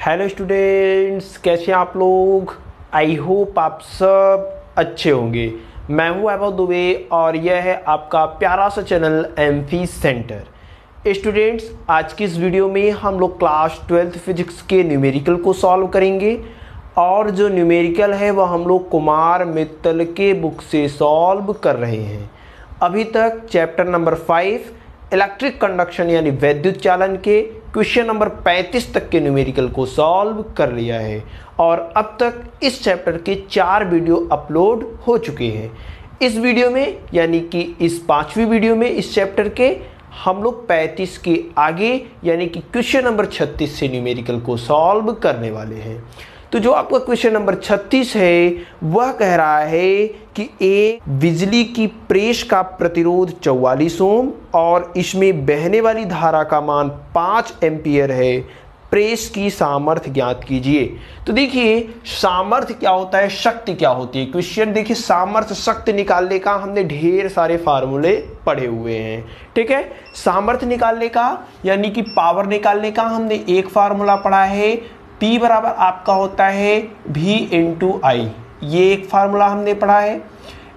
Hello students, कैसे हैं आप लोग। आई होप आप सब अच्छे होंगे। मैं हूं वैभव दुबे और यह है आपका प्यारा सा चैनल एमफी सेंटर। स्टूडेंट्स, आज की इस वीडियो में हम लोग क्लास 12th फिजिक्स के न्यूमेरिकल को सॉल्व करेंगे और जो न्यूमेरिकल है वह हम लोग कुमार मित्तल के बुक से सॉल्व कर रहे हैं। अभी तक चैप्टर नंबर 5 इलेक्ट्रिक कंडक्शन यानी वैद्युत चालन के क्वेश्चन नंबर 35 तक के न्यूमेरिकल को सॉल्व कर लिया है और अब तक इस चैप्टर के 4 वीडियो अपलोड हो चुके हैं। इस वीडियो में यानी कि इस 5वीं वीडियो में इस चैप्टर के हम लोग 35 के आगे यानी कि क्वेश्चन नंबर 36 से न्यूमेरिकल को सॉल्व करने वाले हैं। तो जो आपका क्वेश्चन नंबर 36 है वह कह रहा है कि एक बिजली की प्रेस का प्रतिरोध 44 ओम और इसमें बहने वाली धारा का मान 5 एम्पियर है। प्रेस की सामर्थ्य ज्ञात कीजिए। तो देखिए, सामर्थ्य क्या होता है, शक्ति क्या होती है। क्वेश्चन देखिए, सामर्थ्य शक्ति निकालने का हमने ढेर सारे फार्मूले पढ़े हुए हैं। ठीक है, सामर्थ्य निकालने का यानी कि पावर निकालने का हमने एक फार्मूला पढ़ा है, P बराबर आपका होता है V इंटू आई। ये एक फार्मूला हमने पढ़ा है।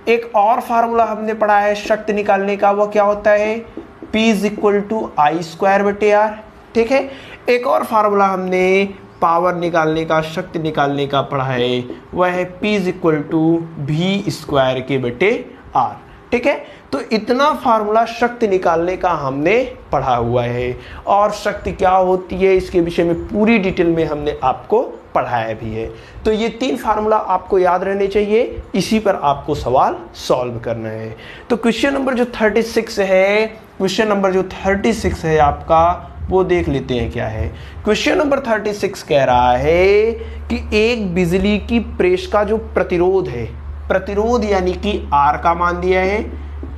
एक और फार्मूला हमने पढ़ा है शक्ति निकालने का, वह क्या होता है P is equal to I square बटे आर। ठीक है, एक और फार्मूला हमने पावर निकालने का, शक्ति निकालने का पढ़ा है, वह है P is equal to V square के बटे आर। ठीक है, तो इतना फार्मूला शक्ति निकालने का हमने पढ़ा हुआ है और शक्ति क्या होती है इसके विषय में पूरी डिटेल में हमने आपको पढ़ाया भी है। तो ये 3 फार्मूला आपको याद रहने चाहिए, इसी पर आपको सवाल सॉल्व करना है। तो क्वेश्चन नंबर जो 36 है, क्वेश्चन नंबर जो 36 है आपका, वो देख लेते हैं क्या है। क्वेश्चन नंबर 36 कह रहा है कि एक बिजली की प्रेस का जो प्रतिरोध है, प्रतिरोध यानी कि R का मान दिया है,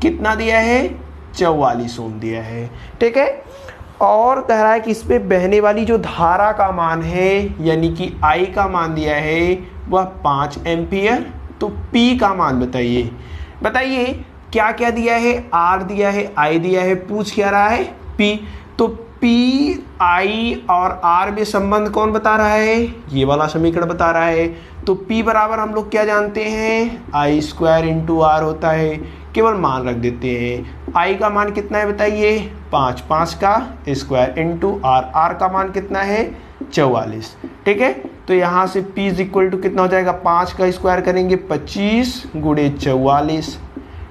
कितना दिया है 44 ओम दिया है। ठीक है, और कह रहा है कि इस पे बहने वाली जो धारा का मान है यानी कि I का मान दिया है वह 5 एम्पियर। तो P का मान बताइए, बताइए क्या क्या दिया है, R दिया है, I दिया है, पूछ क्या रहा है P। तो P, I और R में संबंध कौन बता रहा है, ये वाला समीकरण बता रहा है। तो P बराबर हम लोग क्या जानते हैं, आई स्क्वायर इंटू आर होता है। केवल मान रख देते हैं। I का मान कितना है बताइए 5, 5 का स्क्वायर इंटू आर, आर का मान कितना है 44। ठीक है, तो यहाँ से P इज इक्वल टू कितना हो जाएगा, 5 का स्क्वायर करेंगे 25 गुणे 44।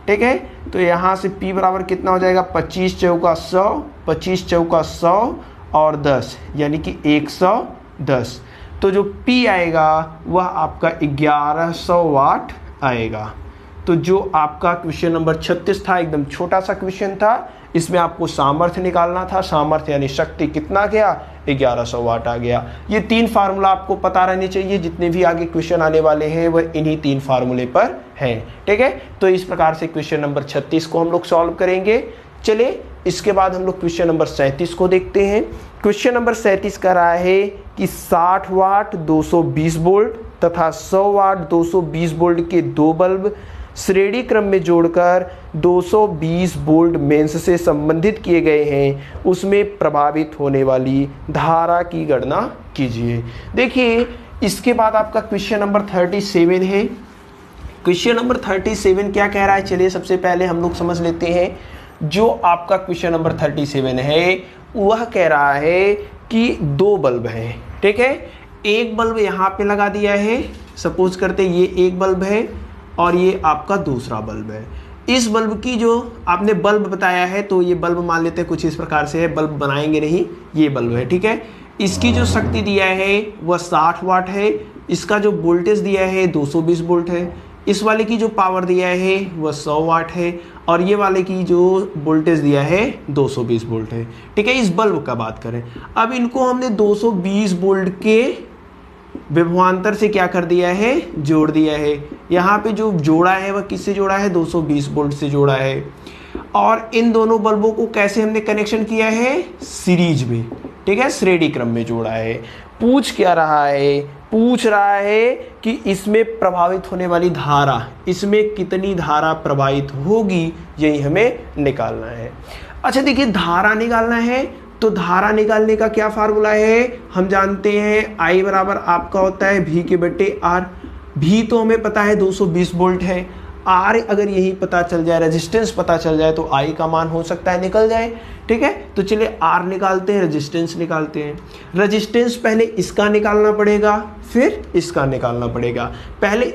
ठीक है, तो यहाँ से P बराबर कितना हो जाएगा 25 चौका 100, 25 चौका 100 और 10 यानी कि 110। तो जो P आएगा वह आपका 1100 वाट आएगा। तो जो आपका क्वेश्चन नंबर 36 था, एकदम छोटा सा क्वेश्चन था, इसमें आपको सामर्थ्य निकालना था। सामर्थ्य यानी शक्ति कितना गया, 1100 वाट आ गया। ये 3 फार्मूला आपको पता रहने चाहिए, जितने भी आगे क्वेश्चन आने वाले हैं वह इन्हीं 3 फार्मूले पर हैं। ठीक है, तो इस प्रकार से क्वेश्चन नंबर 36 को हम लोग सॉल्व करेंगे। चलिए इसके बाद हम लोग क्वेश्चन नंबर 37 को देखते हैं। क्वेश्चन नंबर 37 कह रहा है कि 60 वाट 220 वोल्ट तथा 100 वाट 220 वोल्ट के 2 बल्ब श्रेणी क्रम में जोड़कर 220 वोल्ट मेंस से संबंधित किए गए हैं, उसमें प्रभावित होने वाली धारा की गणना कीजिए। देखिए, इसके बाद आपका क्वेश्चन नंबर 37 है। क्वेश्चन नंबर 37 क्या कह रहा है, चलिए सबसे पहले हम लोग समझ लेते हैं। जो आपका क्वेश्चन नंबर 37 है वह कह रहा है कि 2 बल्ब हैं। ठीक है, एक बल्ब यहाँ पे लगा दिया है, सपोज करते ये एक बल्ब है और ये आपका दूसरा बल्ब है। इस बल्ब की जो आपने बल्ब बताया है, तो ये बल्ब मान लेते हैं कुछ इस प्रकार से है, बल्ब बनाएंगे नहीं, ये बल्ब है। ठीक है, इसकी जो शक्ति दिया है वह 60 वाट है, इसका जो वोल्टेज दिया है 220 वोल्ट है, इस वाले की जो पावर दिया है वह 100 वाट है और ये वाले की जो वोल्टेज दिया है 220 वोल्ट है। ठीक है, इस बल्ब का बात करें, अब इनको हमने 220 वोल्ट के विभवांतर से क्या कर दिया है, जोड़ दिया है। यहाँ पे जो जोड़ा है वह किससे जोड़ा है, 220 वोल्ट से जोड़ा है। और इन दोनों बल्बों को कैसे हमने कनेक्शन किया है, सीरीज में। ठीक है, श्रेणी क्रम में जोड़ा है। पूछ क्या रहा है, पूछ रहा है कि इसमें प्रभावित होने वाली धारा, इसमें कितनी धारा प्रभावित होगी, यही हमें निकालना है। अच्छा देखिए, धारा निकालना है तो धारा निकालने का क्या फार्मूला है, हम जानते हैं I बराबर आपका होता है V के बटे R। V तो हमें पता है 220 वोल्ट है, R अगर यही पता चल जाए, रेजिस्टेंस पता चल जाए तो I का मान हो सकता है निकल जाए। ठीक है, तो चलिए R निकालते हैं, रेजिस्टेंस निकालते हैं। रेजिस्टेंस पहले इसका निकालना पड़ेगा, फिर इसका निकालना पड़ेगा। पहले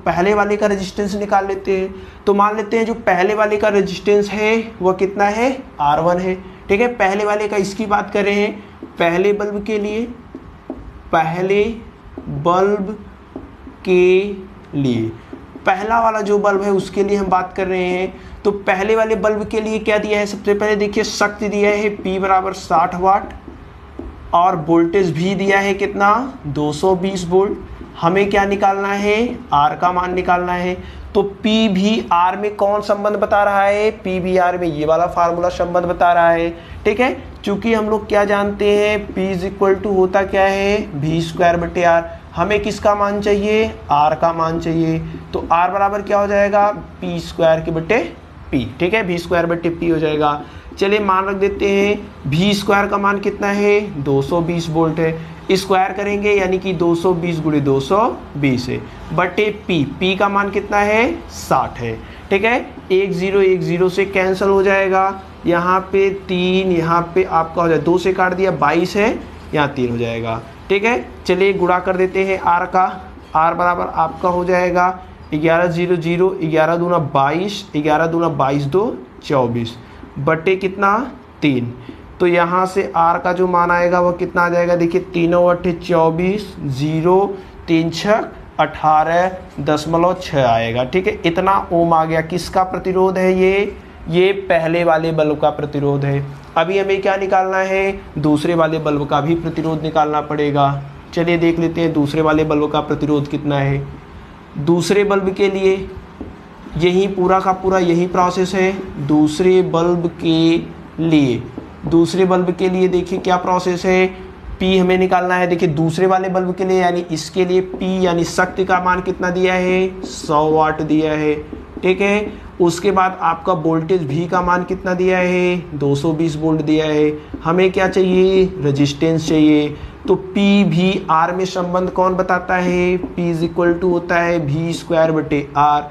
पहले वाले का रेजिस्टेंस निकाल लेते हैं। तो मान लेते हैं जो पहले वाले का रेजिस्टेंस है वह कितना है, R1 है। ठीक है, पहले वाले का इसकी बात कर रहे हैं, पहले बल्ब के लिए पहला वाला जो बल्ब है उसके लिए हम बात कर रहे हैं। तो पहले वाले बल्ब के लिए क्या दिया है, सबसे पहले देखिए शक्ति दिया है P बराबर 60 वाट और वोल्टेज भी दिया है कितना, 220 वोल्ट। हमें क्या निकालना है, R का मान निकालना है। तो P भी R में कौन संबंध बता रहा है, P भी R में ये वाला फार्मूला संबंध बता रहा है। ठीक है, चूंकि हम लोग क्या जानते हैं, P इज इक्वल टू होता क्या है, V स्क्वायर बटे R। हमें किसका मान चाहिए, R का मान चाहिए। तो R बराबर क्या हो जाएगा, P स्क्वायर के बटे P। ठीक है, V स्क्वायर बटे P हो जाएगा। चलिए मान रख देते हैं, V स्क्वायर का मान कितना है, 220 वोल्ट है। स्क्वायर करेंगे यानी कि 220 गुणे 220 है बटे P का मान कितना है, 60 है। ठीक है, 1 0 से कैंसिल हो जाएगा, यहाँ पे 3, यहाँ पे आपका हो जाए 2 से काट दिया, 22 है, यहाँ 3 हो जाएगा। ठीक है, चलिए गुणा कर देते हैं R का। R बराबर आपका हो जाएगा 11 0 0, 11 दूना 22, 11 दूना 22 2 24 बटे कितना, 3। तो यहाँ से R का जो मान आएगा वह कितना आ जाएगा, देखिए 3 8 24, 0 3 6 18.6 आएगा। ठीक है, इतना ओम आ गया। किसका प्रतिरोध है ये पहले वाले बल्ब का प्रतिरोध है। अभी हमें क्या निकालना है, दूसरे वाले बल्ब का भी प्रतिरोध निकालना पड़ेगा। चलिए देख लेते हैं दूसरे वाले बल्ब का प्रतिरोध कितना है। दूसरे बल्ब के लिए यही पूरा का पूरा यही प्रोसेस है। दूसरे बल्ब के लिए देखिए क्या प्रोसेस है, P हमें निकालना है। देखिए दूसरे वाले बल्ब के लिए यानी इसके लिए P यानी शक्ति का मान कितना दिया है, 100 वाट दिया है। ठीक है, उसके बाद आपका वोल्टेज V का मान कितना दिया है, 220 वोल्ट दिया है। हमें क्या चाहिए, रेजिस्टेंस चाहिए। तो P भी R में संबंध कौन बताता है, P इज इक्वल टू होता है V स्क्वायर बटे R।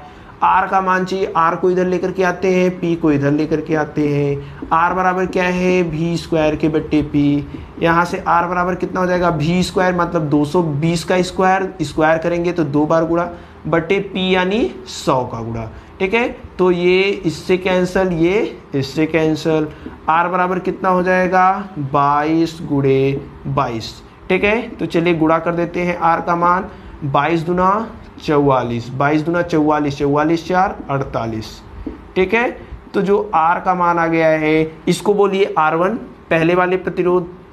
R का मान चाहिए, R को इधर लेकर के आते हैं, P को इधर लेकर के आते हैं। R बराबर क्या है, V स्क्वायर के बटे P। यहाँ से R बराबर कितना हो जाएगा, V स्क्वायर मतलब 220 का स्क्वायर करेंगे तो 2 बार गुणा बटे P यानी 100 का गुणा। ठीक है, तो ये इससे कैंसल, ये इससे कैंसल। R बराबर कितना हो जाएगा, 22 गुणे 22। ठीक है, तो चलिए गुणा कर देते हैं R का मान। 22 दूना 44, 22 दूना 44, 44 4 48। ठीक है, तो जो R का मान आ गया है इसको बोलिए R1।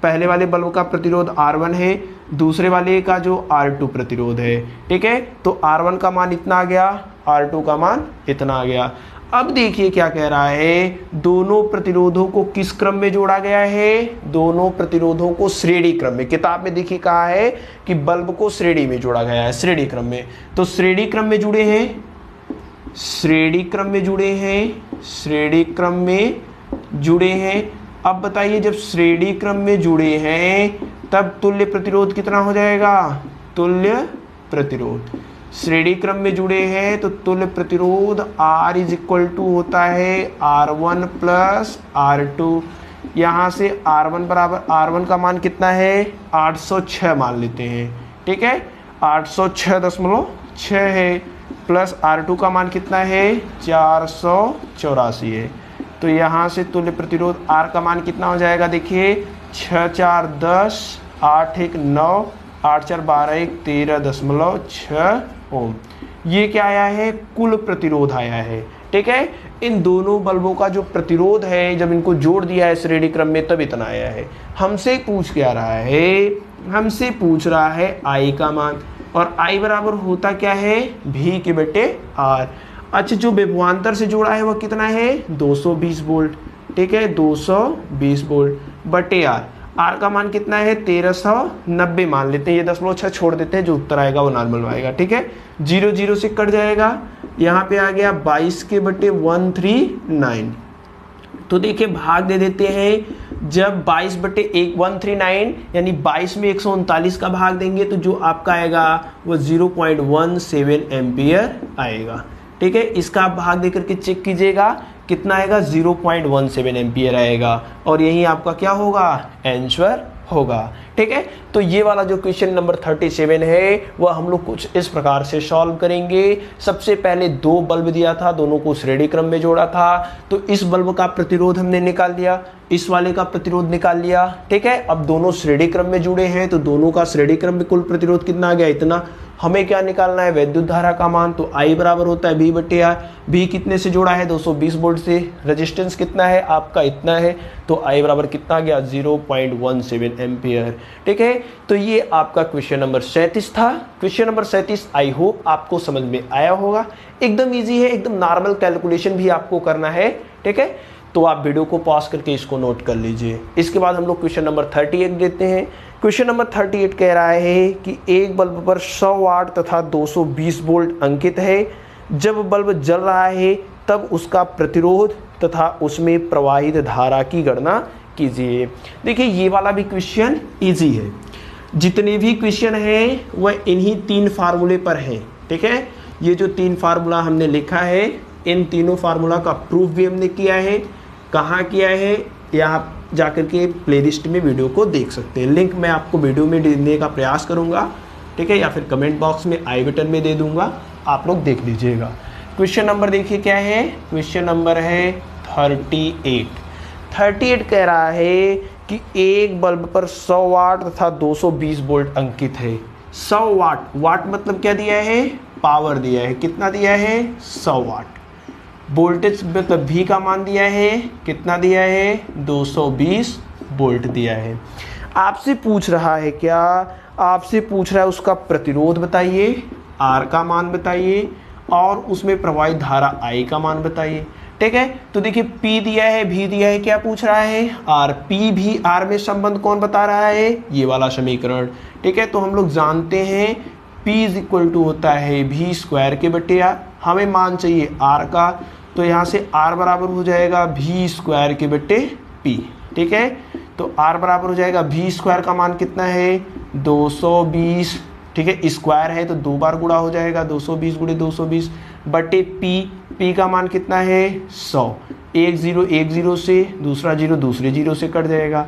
पहले वाले बल्ब का प्रतिरोध R1 है, दूसरे वाले का जो R2 प्रतिरोध है। ठीक है, तो R1 का मान इतना आ गया, R2 का मान इतना आ गया। अब देखिए क्या कह रहा है, दोनों प्रतिरोधों को किस क्रम में जोड़ा गया है, दोनों प्रतिरोधों को श्रेणी क्रम में। किताब में देखिए कहा है कि बल्ब को श्रेणी में जोड़ा गया है, श्रेणी क्रम में। तो श्रेणी क्रम में जुड़े हैं, श्रेणी क्रम में जुड़े हैं। अब बताइए जब श्रेणी क्रम में जुड़े हैं तब तुल्य प्रतिरोध कितना हो जाएगा, तुल्य प्रतिरोध। श्रेणी क्रम में जुड़े हैं तो तुल्य प्रतिरोध R इज इक्वल टू होता है R1 प्लस R2। यहाँ से R1 बराबर, R1 का मान कितना है, 806 मान लेते हैं। ठीक है, 806.6 है, प्लस R2 का मान कितना है, 484 है। तो यहाँ से तुल्य प्रतिरोध R का मान कितना हो जाएगा, देखिए 6 4 10, 8 1 9, 8 4 12 1 13.6 ओम। ये क्या आया है, कुल प्रतिरोध आया है। ठीक है, इन दोनों बल्बों का जो प्रतिरोध है जब इनको जोड़ दिया है श्रेणी क्रम में तब इतना आया है। हमसे पूछ क्या रहा है, हमसे पूछ रहा है I का मान, और I बराबर होता क्या है, V के बटे R। अच्छा, जो विभवांतर से जोड़ा है वह कितना है, 220 वोल्ट। ठीक है, 220 वोल्ट बटे R। R का मान कितना है, 1390 मान लेते हैं। ये 0.6 छोड़ देते हैं, जो उत्तर आएगा वो नॉर्मल आएगा। ठीक है, 0 0 से कट जाएगा, यहाँ पे आ गया 22 के बटे 139। तो देखिए भाग दे देते हैं, जब 22/139 यानी 22 में 139 का भाग देंगे तो जो आपका आएगा वो 0.17 एम्पियर आएगा। ठीक है, इसका आप भाग देकर के चेक कीजिएगा कितना आएगा, 0.17 एम्पियर आएगा और यही आपका क्या होगा, आंसर होगा। ठीक है, तो ये वाला जो क्वेश्चन नंबर 37 है वह हम लोग कुछ इस प्रकार से सॉल्व करेंगे। सबसे पहले दो बल्ब दिया था, दोनों को श्रेणी क्रम में जोड़ा था, तो इस बल्ब का प्रतिरोध हमने निकाल लिया, इस वाले का प्रतिरोध निकाल लिया। ठीक है, अब दोनों श्रेणी क्रम में जुड़े हैं तो दोनों का श्रेणी क्रम में कुल प्रतिरोध कितना आ गया, इतना। हमें क्या निकालना है, विद्युत धारा का मान, तो I बराबर होता है V/R। V कितने से जोड़ा है, 220 वोल्ट से। रेजिस्टेंस कितना है आपका, इतना है, तो I बराबर कितना आ गया, 0.17 एम्पियर। ठीक है, तो ये आपका क्वेश्चन नंबर 37 था। क्वेश्चन नंबर 37 आई होप आपको समझ में आया होगा। एकदम ईजी है, एकदम नॉर्मल कैलकुलेशन भी आपको करना है। ठीक है, तो आप वीडियो को पॉज करके इसको नोट कर लीजिए। इसके बाद हम लोग क्वेश्चन नंबर 38 देते हैं। क्वेश्चन नंबर 38 कह रहा है कि एक बल्ब पर 100 वाट तथा 220 वोल्ट अंकित है। जब बल्ब जल रहा है तब उसका प्रतिरोध तथा उसमें प्रवाहित धारा की गणना कीजिए। देखिए, ये वाला भी क्वेश्चन इजी है। जितने भी क्वेश्चन हैं वह इन्हीं 3 फार्मूले पर हैं। ठीक है, ये जो 3 फार्मूला हमने लिखा है, इन तीनों फार्मूला का प्रूफ भी हमने किया है। कहाँ किया है, यहाँ जाकर के प्लेलिस्ट में वीडियो को देख सकते हैं। लिंक मैं आपको वीडियो में देने का प्रयास करूँगा। ठीक है, या फिर कमेंट बॉक्स में आई बटन में दे दूँगा, आप लोग देख लीजिएगा। क्वेश्चन नंबर देखिए क्या है, क्वेश्चन नंबर है 38। 38 कह रहा है कि एक बल्ब पर 100 वाट तथा 220 वोल्ट अंकित है। 100 वाट, वाट मतलब क्या दिया है, पावर दिया है। कितना दिया है, 100 वाट। वोल्टेज मतलब V का मान दिया है, कितना दिया है, 220 वोल्ट दिया है। आपसे पूछ रहा है क्या, आपसे पूछ रहा है उसका प्रतिरोध बताइए, R का मान बताइए, और उसमें प्रवाहित धारा I का मान बताइए। ठीक है, तो देखिए P दिया है, V दिया है, क्या पूछ रहा है, R। P भी R में संबंध कौन बता रहा है, ये वाला समीकरण। ठीक है, तो हम लोग जानते हैं P = होता है V²/R। हमें मान चाहिए R का, तो यहाँ से R बराबर हो जाएगा V²/P। ठीक है, तो R बराबर हो जाएगा V² का मान कितना है, 220। ठीक है, स्क्वायर है तो 2 बार गुणा हो जाएगा, 220 × 220 बटे P का मान कितना है, 100। एक 0 से, दूसरा 0 दूसरे 0 से कट जाएगा।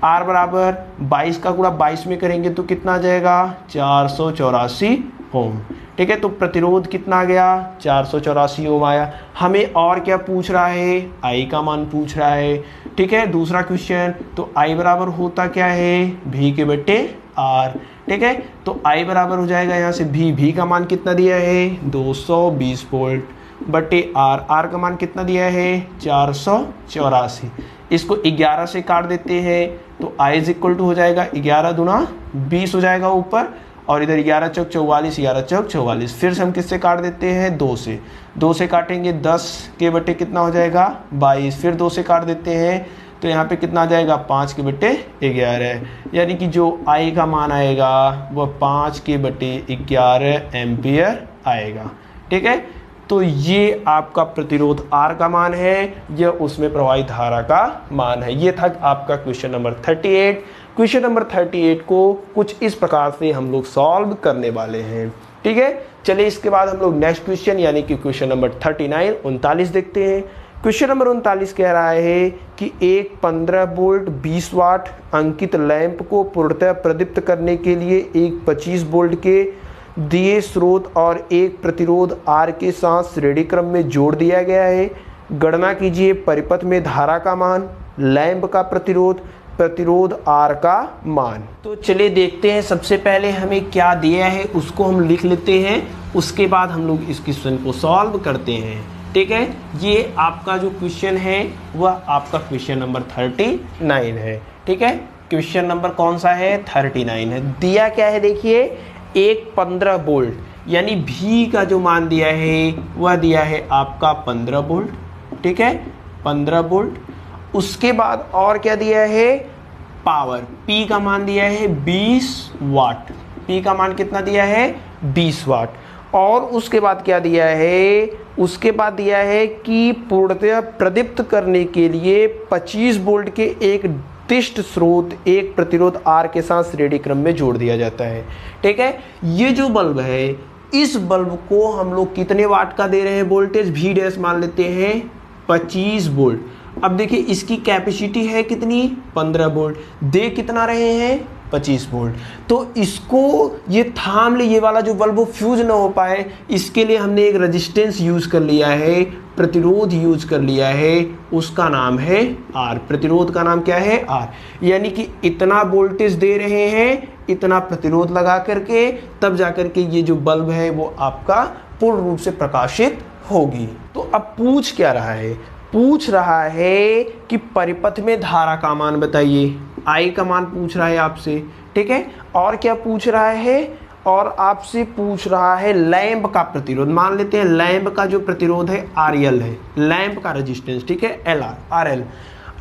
R बराबर 22 का गुणा 22 में करेंगे तो कितना आ जाएगा, 484 ओम। ठीक है, तो प्रतिरोध कितना आ गया, 484 ओम आया। हमें और क्या पूछ रहा है, I का मान पूछ रहा है। ठीक है, दूसरा क्वेश्चन, तो I बराबर होता क्या है, V/R। ठीक है, तो I बराबर हो जाएगा यहाँ से V का मान कितना दिया है, 220 वोल्ट बटे R का मान कितना दिया है, 484। इसको 11 से काट देते हैं तो I = हो जाएगा 11 दूना 20 हो जाएगा ऊपर, और इधर 11 चौक 44, 11 चौक 44। फिर से हम किससे काट देते हैं, 2 से। 2 से काटेंगे 10 के बटे कितना हो जाएगा, 22। फिर 2 से काट देते हैं तो यहाँ पे कितना आ जाएगा, 5 के बटे 11। यानी कि जो I का मान आएगा वह 5 के बटे 11 एम्पियर आएगा। ठीक है, तो ये आपका प्रतिरोध R का मान है, यह उसमें प्रवाहित धारा का मान है। ये था आपका क्वेश्चन नंबर 38। क्वेश्चन नंबर 38 को कुछ इस प्रकार से हम लोग सॉल्व करने वाले हैं। ठीक है, चलिए इसके बाद हम लोग नेक्स्ट क्वेश्चन यानी कि क्वेश्चन नंबर 39 देखते हैं। क्वेश्चन नंबर 39 कह रहा है कि एक 15 वोल्ट 20 वाट अंकित लैंप को पूर्णतः प्रदीप्त करने के लिए एक 25 वोल्ट के दिए स्रोत और एक प्रतिरोध R के साथ श्रेणी क्रम में जोड़ दिया गया है। गणना कीजिए परिपथ में धारा का मान, लैंप का प्रतिरोध R का मान। तो चलिए देखते हैं, सबसे पहले हमें क्या दिया है उसको हम लिख लेते हैं, उसके बाद हम लोग इस क्वेश्चन को सॉल्व करते हैं। ठीक है, ये आपका जो क्वेश्चन है वह आपका क्वेश्चन नंबर 39 है। ठीक है, क्वेश्चन नंबर कौन सा है, 39 है। दिया क्या है, देखिए एक 15 वोल्ट यानी V का जो मान दिया है वह दिया है आपका 15 वोल्ट। ठीक है, 15 वोल्ट। उसके बाद और क्या दिया है, पावर। P का मान दिया है 20 वाट। P का मान कितना दिया है, 20 वाट। और उसके बाद क्या दिया है, उसके बाद दिया है कि पूर्णतः प्रदीप्त करने के लिए 25 वोल्ट के एक उत्कृष्ट स्रोत एक प्रतिरोध R के साथ श्रेणी क्रम में जोड़ दिया जाता है। ठीक है, ये जो बल्ब है, इस बल्ब को हम लोग कितने वाट का दे रहे हैं वोल्टेज, V डैश मान लेते हैं 25 वोल्ट। अब देखिए इसकी कैपेसिटी है कितनी, 15 वोल्ट, दे कितना रहे हैं 25 वोल्ट। तो इसको ये थाम ले, ये वाला जो बल्ब फ्यूज ना हो पाए, इसके लिए हमने एक रेजिस्टेंस यूज कर लिया है, प्रतिरोध यूज कर लिया है, उसका नाम है R। प्रतिरोध का नाम क्या है, R। यानी कि इतना वोल्टेज दे रहे हैं, इतना प्रतिरोध लगा करके, तब जाकर के ये जो बल्ब है वो आपका पूर्ण रूप से प्रकाशित होगी। तो अब पूछ क्या रहा है, पूछ रहा है कि परिपथ में धारा का मान बताइए, I का मान पूछ रहा है आपसे। ठीक है, और क्या पूछ रहा है, और आपसे पूछ रहा है लैंप का प्रतिरोध। मान लेते हैं लैंप का जो प्रतिरोध है RL है, लैंप का रेजिस्टेंस, ठीक है, RL।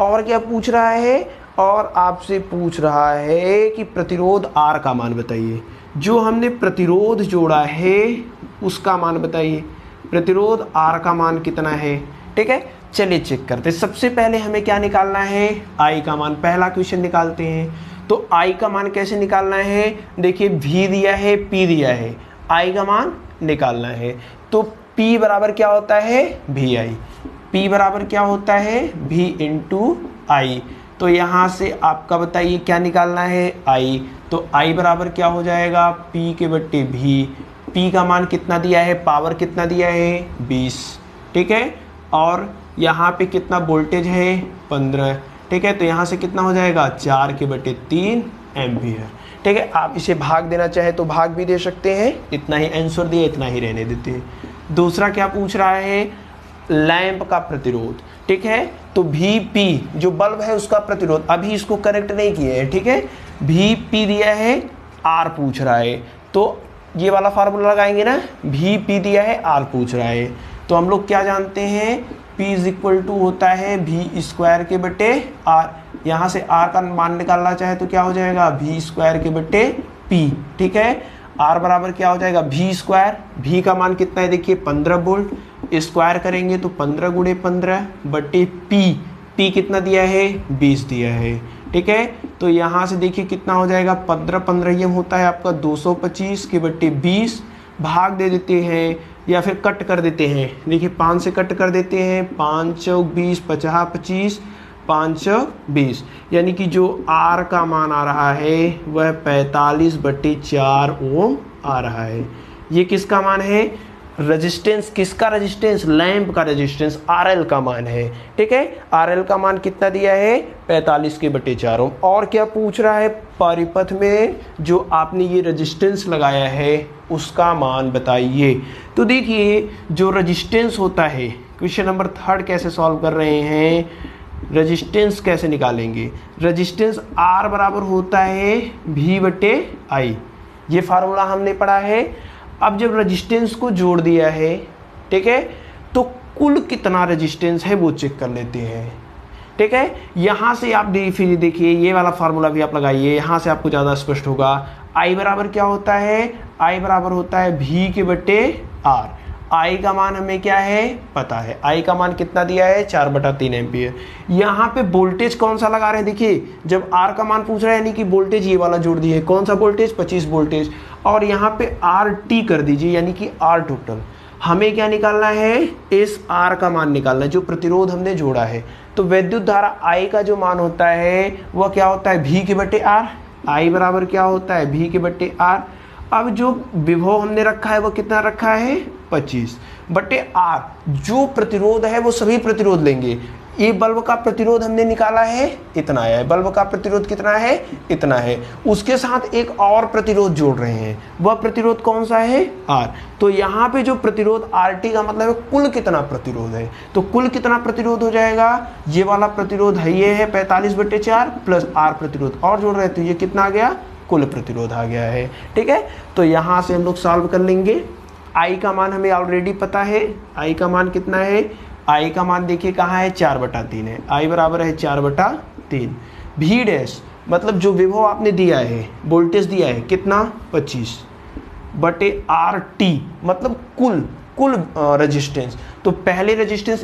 और क्या पूछ रहा है, और आपसे पूछ रहा है कि प्रतिरोध R का मान बताइए। जो हमने प्रतिरोध जोड़ा है उसका मान बताइए, प्रतिरोध R का मान कितना है। ठीक है, चलिए चेक करते हैं। सबसे पहले हमें क्या निकालना है, I का मान। पहला क्वेश्चन निकालते हैं। तो I का मान कैसे निकालना है, देखिए V दिया है, P दिया है, I का मान निकालना है। तो P बराबर क्या होता है, VI। P बराबर क्या होता है, V इंटू I। तो यहाँ से आपका बताइए क्या निकालना है, I। तो I बराबर क्या हो जाएगा, P के बट्टे V। P का मान कितना दिया है, पावर कितना दिया है 20। ठीक है, और यहाँ पे कितना वोल्टेज है 15। ठीक है, तो यहाँ से कितना हो जाएगा 4 के बटे 3 एम्पियर। ठीक है, आप इसे भाग देना चाहे तो भाग भी दे सकते हैं, इतना ही आंसर दिए, इतना ही रहने देते हैं। दूसरा क्या पूछ रहा है, लैंप का प्रतिरोध। ठीक है, तो VP जो बल्ब है उसका प्रतिरोध, अभी इसको करेक्ट नहीं किए हैं। ठीक है, VP दिया है, R पूछ रहा है, तो ये वाला फार्मूला लगाएंगे ना, VP दिया है, R पूछ रहा है। तो हम लोग क्या जानते हैं, P इज इक्वल टू होता है V स्क्वायर के बटे R। यहाँ से R का मान निकालना चाहे तो क्या हो जाएगा, V स्क्वायर के बटे P। ठीक है, R बराबर क्या हो जाएगा, V स्क्वायर। V का मान कितना है देखिए 15 वोल्ट, स्क्वायर करेंगे तो 15 गुणे 15 बटे P कितना दिया है 20 दिया है। ठीक है, तो यहाँ से देखिए कितना हो जाएगा, 15 ये होता है आपका 225 के बट्टे 20, भाग दे देते हैं या फिर कट कर देते हैं। देखिए 5 से कट कर देते हैं, 5 चौक 20, 50 25, 5 चौक 20, यानी कि जो R का मान आ रहा है वह 45/4 ओम आ रहा है। ये किसका मान है, रेजिस्टेंस, किसका रेजिस्टेंस, लैंप का रेजिस्टेंस, RL का मान है। ठीक है, RL का मान कितना दिया है 45/4 ओम। और क्या पूछ रहा है, परिपथ में जो आपने ये रेजिस्टेंस लगाया है उसका मान बताइए। तो देखिए जो रेजिस्टेंस होता है, क्वेश्चन नंबर 3 कैसे सॉल्व कर रहे हैं, रेजिस्टेंस कैसे निकालेंगे। रेजिस्टेंस R बराबर होता है V/I, ये फार्मूला हमने पढ़ा है। अब जब रेजिस्टेंस को जोड़ दिया है, ठीक है, तो कुल कितना रेजिस्टेंस है वो चेक कर लेते हैं। ठीक है, यहाँ से आप फिर देखिए ये वाला फार्मूला भी आप लगाइए, यहाँ से आपको ज़्यादा स्पष्ट होगा। I बराबर क्या होता है, I बराबर होता है V के बटे R। I का मान हमें क्या है पता है, I का मान कितना दिया है 4/3 एम्पियर। यहाँ पे वोल्टेज कौन सा लगा रहे हैं, देखिए जब R का मान पूछ रहा है यानी कि वोल्टेज ये वाला जोड़ दिए, कौन सा वोल्टेज 25 वोल्टेज, और यहाँ पे RT कर दीजिए यानी कि R टोटल। हमें क्या निकालना है, इस R का मान निकालना है जो प्रतिरोध हमने जोड़ा है। तो विद्युत धारा I का जो मान होता है वह क्या होता है V के बटे R। I बराबर क्या होता है V के बटे R। अब जो विभव हमने रखा है वो कितना रखा है 25/R। जो प्रतिरोध है वो सभी प्रतिरोध लेंगे। ये बल्ब का प्रतिरोध हमने निकाला है इतना है, बल्ब का प्रतिरोध कितना है इतना है, उसके साथ एक और प्रतिरोध जोड़ रहे हैं, वह प्रतिरोध कौन सा है R। तो यहाँ पे जो प्रतिरोध RT का मतलब है कुल कितना प्रतिरोध है, तो कुल कितना प्रतिरोध हो जाएगा, ये वाला प्रतिरोध है ये है 45/4 प्लस R प्रतिरोध और जोड़ रहे, तो ये कितना आ गया, कुल प्रतिरोध आ गया है। ठीक है, तो यहाँ से हम लोग सॉल्व कर लेंगे। I का मान हमें ऑलरेडी पता है, I का मान कितना है, I का मान देखिए कहाँ है 4/3 है, I बराबर है 4/3। V डैश मतलब जो विभव आपने दिया है, वोल्टेज दिया है कितना 25/RT मतलब कुल रेजिस्टेंस। तो पहले रेजिस्टेंस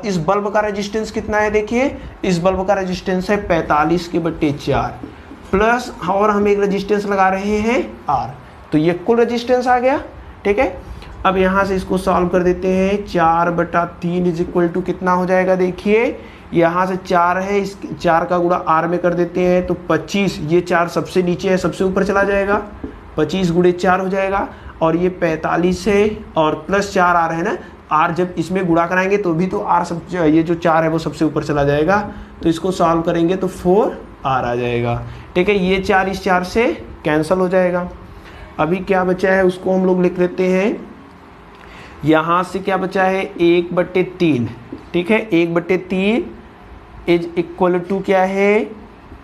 इस बल्ब का रेजिस्टेंस कितना है, देखिए इस बल्ब का रेजिस्टेंस है 45/4 प्लस, और हम एक रेजिस्टेंस लगा रहे हैं R, तो ये कुल रेजिस्टेंस आ गया। ठीक है, अब यहाँ से इसको सॉल्व कर देते हैं। 4/3 इज इक्वल टू कितना हो जाएगा, देखिए यहाँ से 4 है, इस 4 का गुणा R में कर देते हैं तो 25, ये 4 सबसे नीचे है, सबसे ऊपर चला जाएगा, 25 गुणे 4 हो जाएगा, और ये 45 है और प्लस 4 R है ना, R जब इसमें गुणा कराएंगे तो भी तो R सब, ये जो 4 है वो सबसे ऊपर चला जाएगा, तो इसको सॉल्व करेंगे तो 4R आ जाएगा। ठीक है, ये 4 इस 4 से कैंसिल हो जाएगा। अभी क्या बचा है उसको हम लोग लिख लेते हैं। यहाँ से क्या बचा है 1/3। ठीक है, 1/3 इज इक्वल टू क्या है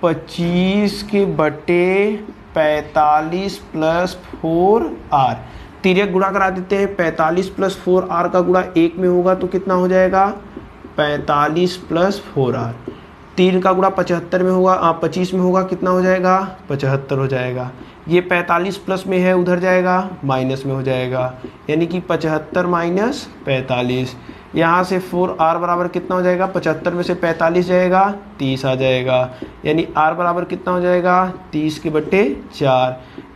25/45 प्लस 4R। तिर्यक गुणा करा देते हैं, 45 प्लस 4R का गुणा 1 में होगा तो कितना हो जाएगा 45 प्लस 4R। 3 का गुणा 75 में होगा, 25 में होगा, कितना हो जाएगा 75 हो जाएगा। ये 45 प्लस में है, उधर जाएगा माइनस में हो जाएगा, यानी कि 75 माइनस 45। यहाँ से 4R बराबर कितना हो जाएगा, 75 में से 45 जाएगा 30 आ जाएगा, यानी R बराबर कितना हो जाएगा 30/4।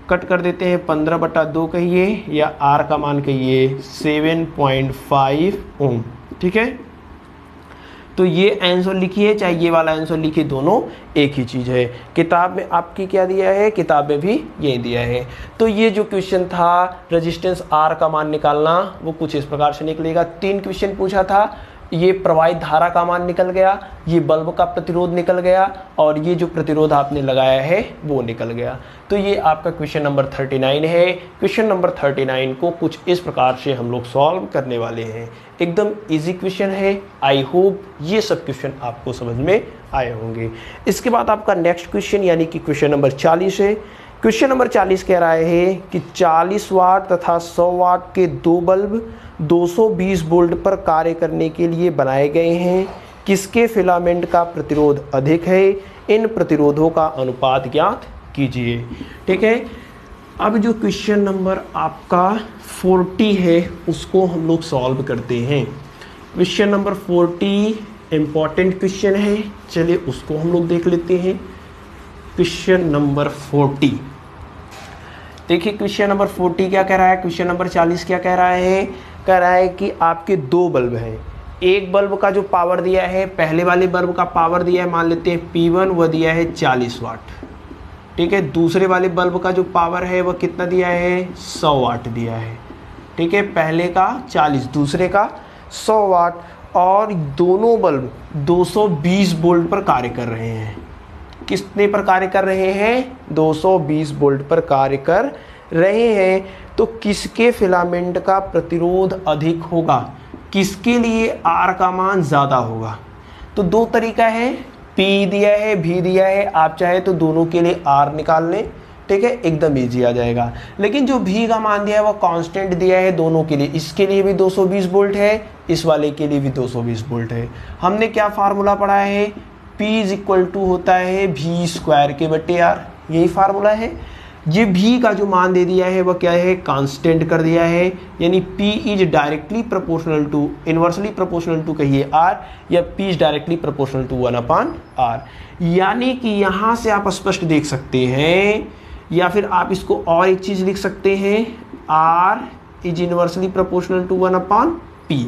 कट कर देते हैं, 15/2 कहिए या R का मान कहिए 7.5 ओम। ठीक है, तो ये आंसर लिखिए चाहे ये वाला आंसर लिखिए, दोनों एक ही चीज़ है। किताब में आपकी क्या दिया है, किताब में भी ये दिया है। तो ये जो क्वेश्चन था रेजिस्टेंस R का मान निकालना, वो कुछ इस प्रकार से निकलेगा। 3 क्वेश्चन पूछा था, ये प्रवाहित धारा का मान निकल गया, ये बल्ब का प्रतिरोध निकल गया, और ये जो प्रतिरोध आपने लगाया है वो निकल गया। तो ये आपका क्वेश्चन नंबर 39 है। क्वेश्चन नंबर 39 को कुछ इस प्रकार से हम लोग सॉल्व करने वाले हैं। एकदम इजी क्वेश्चन है। आई होप ये सब क्वेश्चन आपको समझ में आए होंगे। इसके बाद आपका नेक्स्ट क्वेश्चन यानी कि क्वेश्चन नंबर 40 है। क्वेश्चन नंबर 40 कह रहा है कि 40 वाट तथा 100 वाट के दो बल्ब 220 वोल्ट पर कार्य करने के लिए बनाए गए हैं। किसके फिलामेंट का प्रतिरोध अधिक है, इन प्रतिरोधों का अनुपात ज्ञात कीजिए। ठीक है, अब जो क्वेश्चन नंबर आपका 40 है उसको हम लोग सॉल्व करते हैं। क्वेश्चन नंबर 40 इम्पॉर्टेंट क्वेश्चन है, चलिए उसको हम लोग देख लेते हैं। क्वेश्चन नंबर 40 देखिए, क्वेश्चन नंबर 40 क्या कह रहा है, क्वेश्चन नंबर 40 क्या कह रहा है, कह रहा है कि आपके दो बल्ब हैं। एक बल्ब का जो पावर दिया है, पहले वाले बल्ब का पावर दिया है, मान लेते हैं P1, वह दिया है 40 वाट। ठीक है, दूसरे वाले बल्ब का जो पावर है वह कितना दिया है 100 वाट दिया है। ठीक है, पहले का 40, दूसरे का 100 वाट, और दोनों बल्ब 220 वोल्ट पर कार्य कर रहे हैं। कितने पर कार्य कर रहे हैं, 220 वोल्ट पर कार्य कर रहे हैं। तो किसके फिलामेंट का प्रतिरोध अधिक होगा, किसके लिए R का मान ज़्यादा होगा। तो दो तरीका है, P दिया है, V दिया है, आप चाहे तो दोनों के लिए R निकाल लें। ठीक है, एकदम इजी आ जाएगा। लेकिन जो V का मान दिया है वो कांस्टेंट दिया है दोनों के लिए, इसके लिए भी 220 वोल्ट है, इस वाले के लिए भी 220 वोल्ट है। हमने क्या फार्मूला पढ़ा है, P इज इक्वल टू होता है V²/R, यही फार्मूला है। ये V का जो मान दे दिया है वह क्या है, कांस्टेंट कर दिया है, यानी P is directly proportional to, inversely proportional to कहिए R, या P is directly proportional to 1/R। यानी कि यहाँ से आप स्पष्ट देख सकते हैं, या फिर आप इसको और एक चीज़ लिख सकते हैं, R is inversely proportional to 1/P।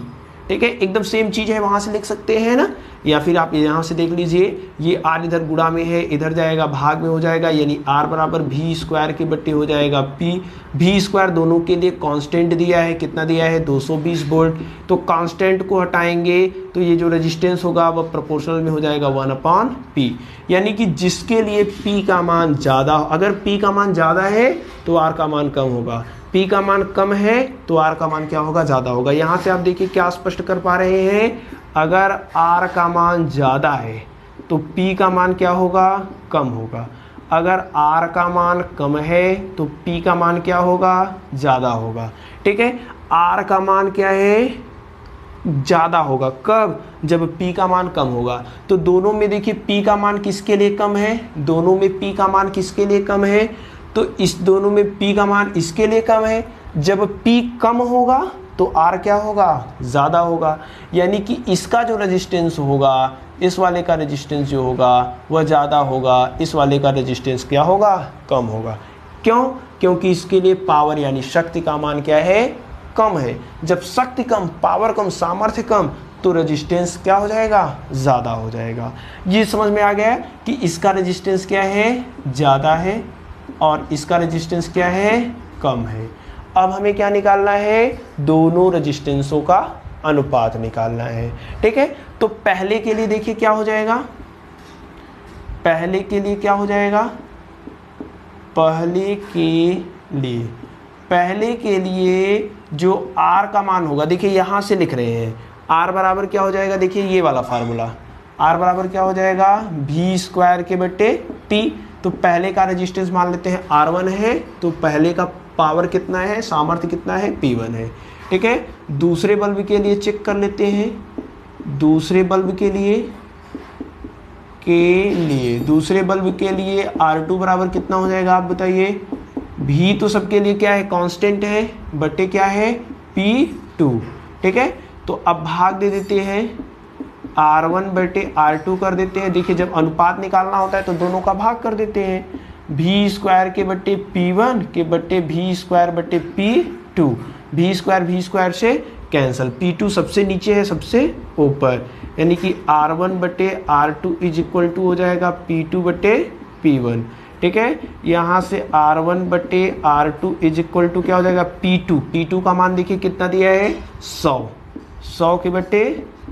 ठीक है, एकदम सेम चीज़ है, वहाँ से लिख सकते हैं ना। या फिर आप यहाँ से देख लीजिए, ये R इधर गुणा में है, इधर जाएगा भाग में हो जाएगा, यानी R बराबर V² हो जाएगा P। V² दोनों के लिए कांस्टेंट दिया है, कितना दिया है 220 वोल्ट। तो कांस्टेंट को हटाएंगे तो ये जो रेजिस्टेंस होगा वह प्रोपोर्शनल में हो जाएगा 1/P। यानी कि जिसके लिए P का मान ज़्यादा, अगर P का मान ज़्यादा है तो R का मान कम होगा, P का मान कम है तो R का मान क्या होगा, ज़्यादा होगा। यहाँ से आप देखिए क्या स्पष्ट कर पा रहे हैं, अगर R का मान ज़्यादा है तो P का मान क्या होगा, कम होगा। अगर R का मान कम है तो P का मान क्या होगा, ज़्यादा होगा। ठीक है, R का मान क्या है, ज़्यादा होगा। कब, जब P का मान कम होगा। तो दोनों में देखिए P का मान किसके लिए कम है, दोनों में P का मान किसके लिए कम है, तो इस दोनों में P का मान इसके लिए कम है। जब P कम होगा तो R क्या होगा, ज़्यादा होगा। यानी कि इसका जो रेजिस्टेंस होगा, इस वाले का रेजिस्टेंस जो होगा वह ज़्यादा होगा, इस वाले का रेजिस्टेंस क्या होगा, कम होगा। क्यों? क्योंकि इसके लिए पावर यानी शक्ति का मान क्या है, कम है। जब शक्ति कम, पावर कम, सामर्थ्य कम, तो रेजिस्टेंस क्या हो जाएगा, ज़्यादा हो जाएगा। ये समझ में आ गया कि इसका रेजिस्टेंस क्या है, ज़्यादा है, और इसका रेजिस्टेंस क्या है, कम है। अब हमें क्या निकालना है, दोनों रेजिस्टेंसों का अनुपात निकालना है। ठीक है, तो पहले के लिए देखिए क्या हो जाएगा, पहले के लिए क्या हो जाएगा, पहले के लिए जो R का मान होगा, देखिए यहाँ से लिख रहे हैं, R बराबर क्या हो जाएगा, देखिए ये वाला फार्मूला, R बराबर क्या हो जाएगा, v² के बट्टे T। तो पहले का रेजिस्टेंस मान लेते हैं R1 है, तो पहले का पावर कितना है, सामर्थ्य कितना है, P1 है। ठीक है, दूसरे बल्ब के लिए चेक कर लेते हैं, दूसरे बल्ब के लिए R2 बराबर कितना हो जाएगा, आप बताइए। V तो सबके लिए क्या है, कांस्टेंट है, बटे क्या है, P2। ठीक है, तो अब भाग दे देते हैं, R1 बटे R2 कर देते हैं। देखिए जब अनुपात निकालना होता है तो दोनों का भाग कर देते हैं, v² के बट्टे P1 के बट्टे v² बट्टे P2। v² से कैंसल, P2 सबसे नीचे है, सबसे ऊपर, यानी कि R1 बटे R2 इज इक्वल टू हो जाएगा P2 बटे P1। ठीक है, यहाँ से R1 बटे R2 इज इक्वल टू क्या हो जाएगा, P2 का मान देखिए कितना दिया है, 100 के बट्टे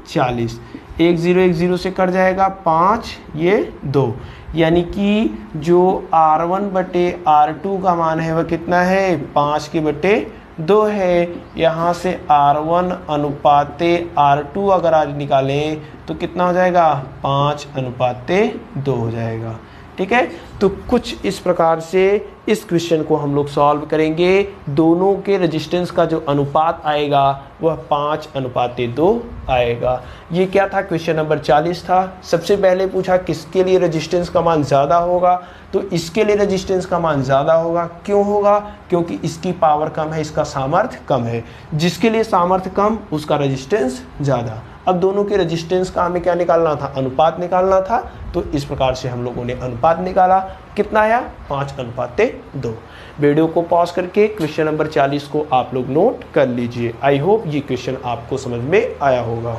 40, 1 0 से कट जाएगा 5, ये 2, यानी कि जो R1 बटे R2 का मान है वह कितना है, 5 के बट्टे 2 है। यहाँ से R1 अनुपाते R2 अगर आज निकालें तो कितना हो जाएगा, 5 अनुपाते 2 हो जाएगा। ठीक है, तो कुछ इस प्रकार से इस क्वेश्चन को हम लोग सॉल्व करेंगे। दोनों के रेजिस्टेंस का जो अनुपात आएगा वह 5 अनुपाते 2 आएगा। ये क्या था, क्वेश्चन नंबर 40 था। सबसे पहले पूछा किसके लिए रेजिस्टेंस का मान ज़्यादा होगा, तो इसके लिए रेजिस्टेंस का मान ज़्यादा होगा। क्यों होगा, क्योंकि इसकी पावर कम है, इसका सामर्थ्य कम है। जिसके लिए सामर्थ्य कम उसका रेजिस्टेंस ज़्यादा। अब दोनों के रेजिस्टेंस का हमें क्या निकालना था, अनुपात निकालना था। तो इस प्रकार से हम लोगों ने अनुपात निकाला, कितना आया, 5 अनुपाते 2। वीडियो को पॉज करके क्वेश्चन नंबर 40 को आप लोग नोट कर लीजिए। आई होप ये क्वेश्चन आपको समझ में आया होगा।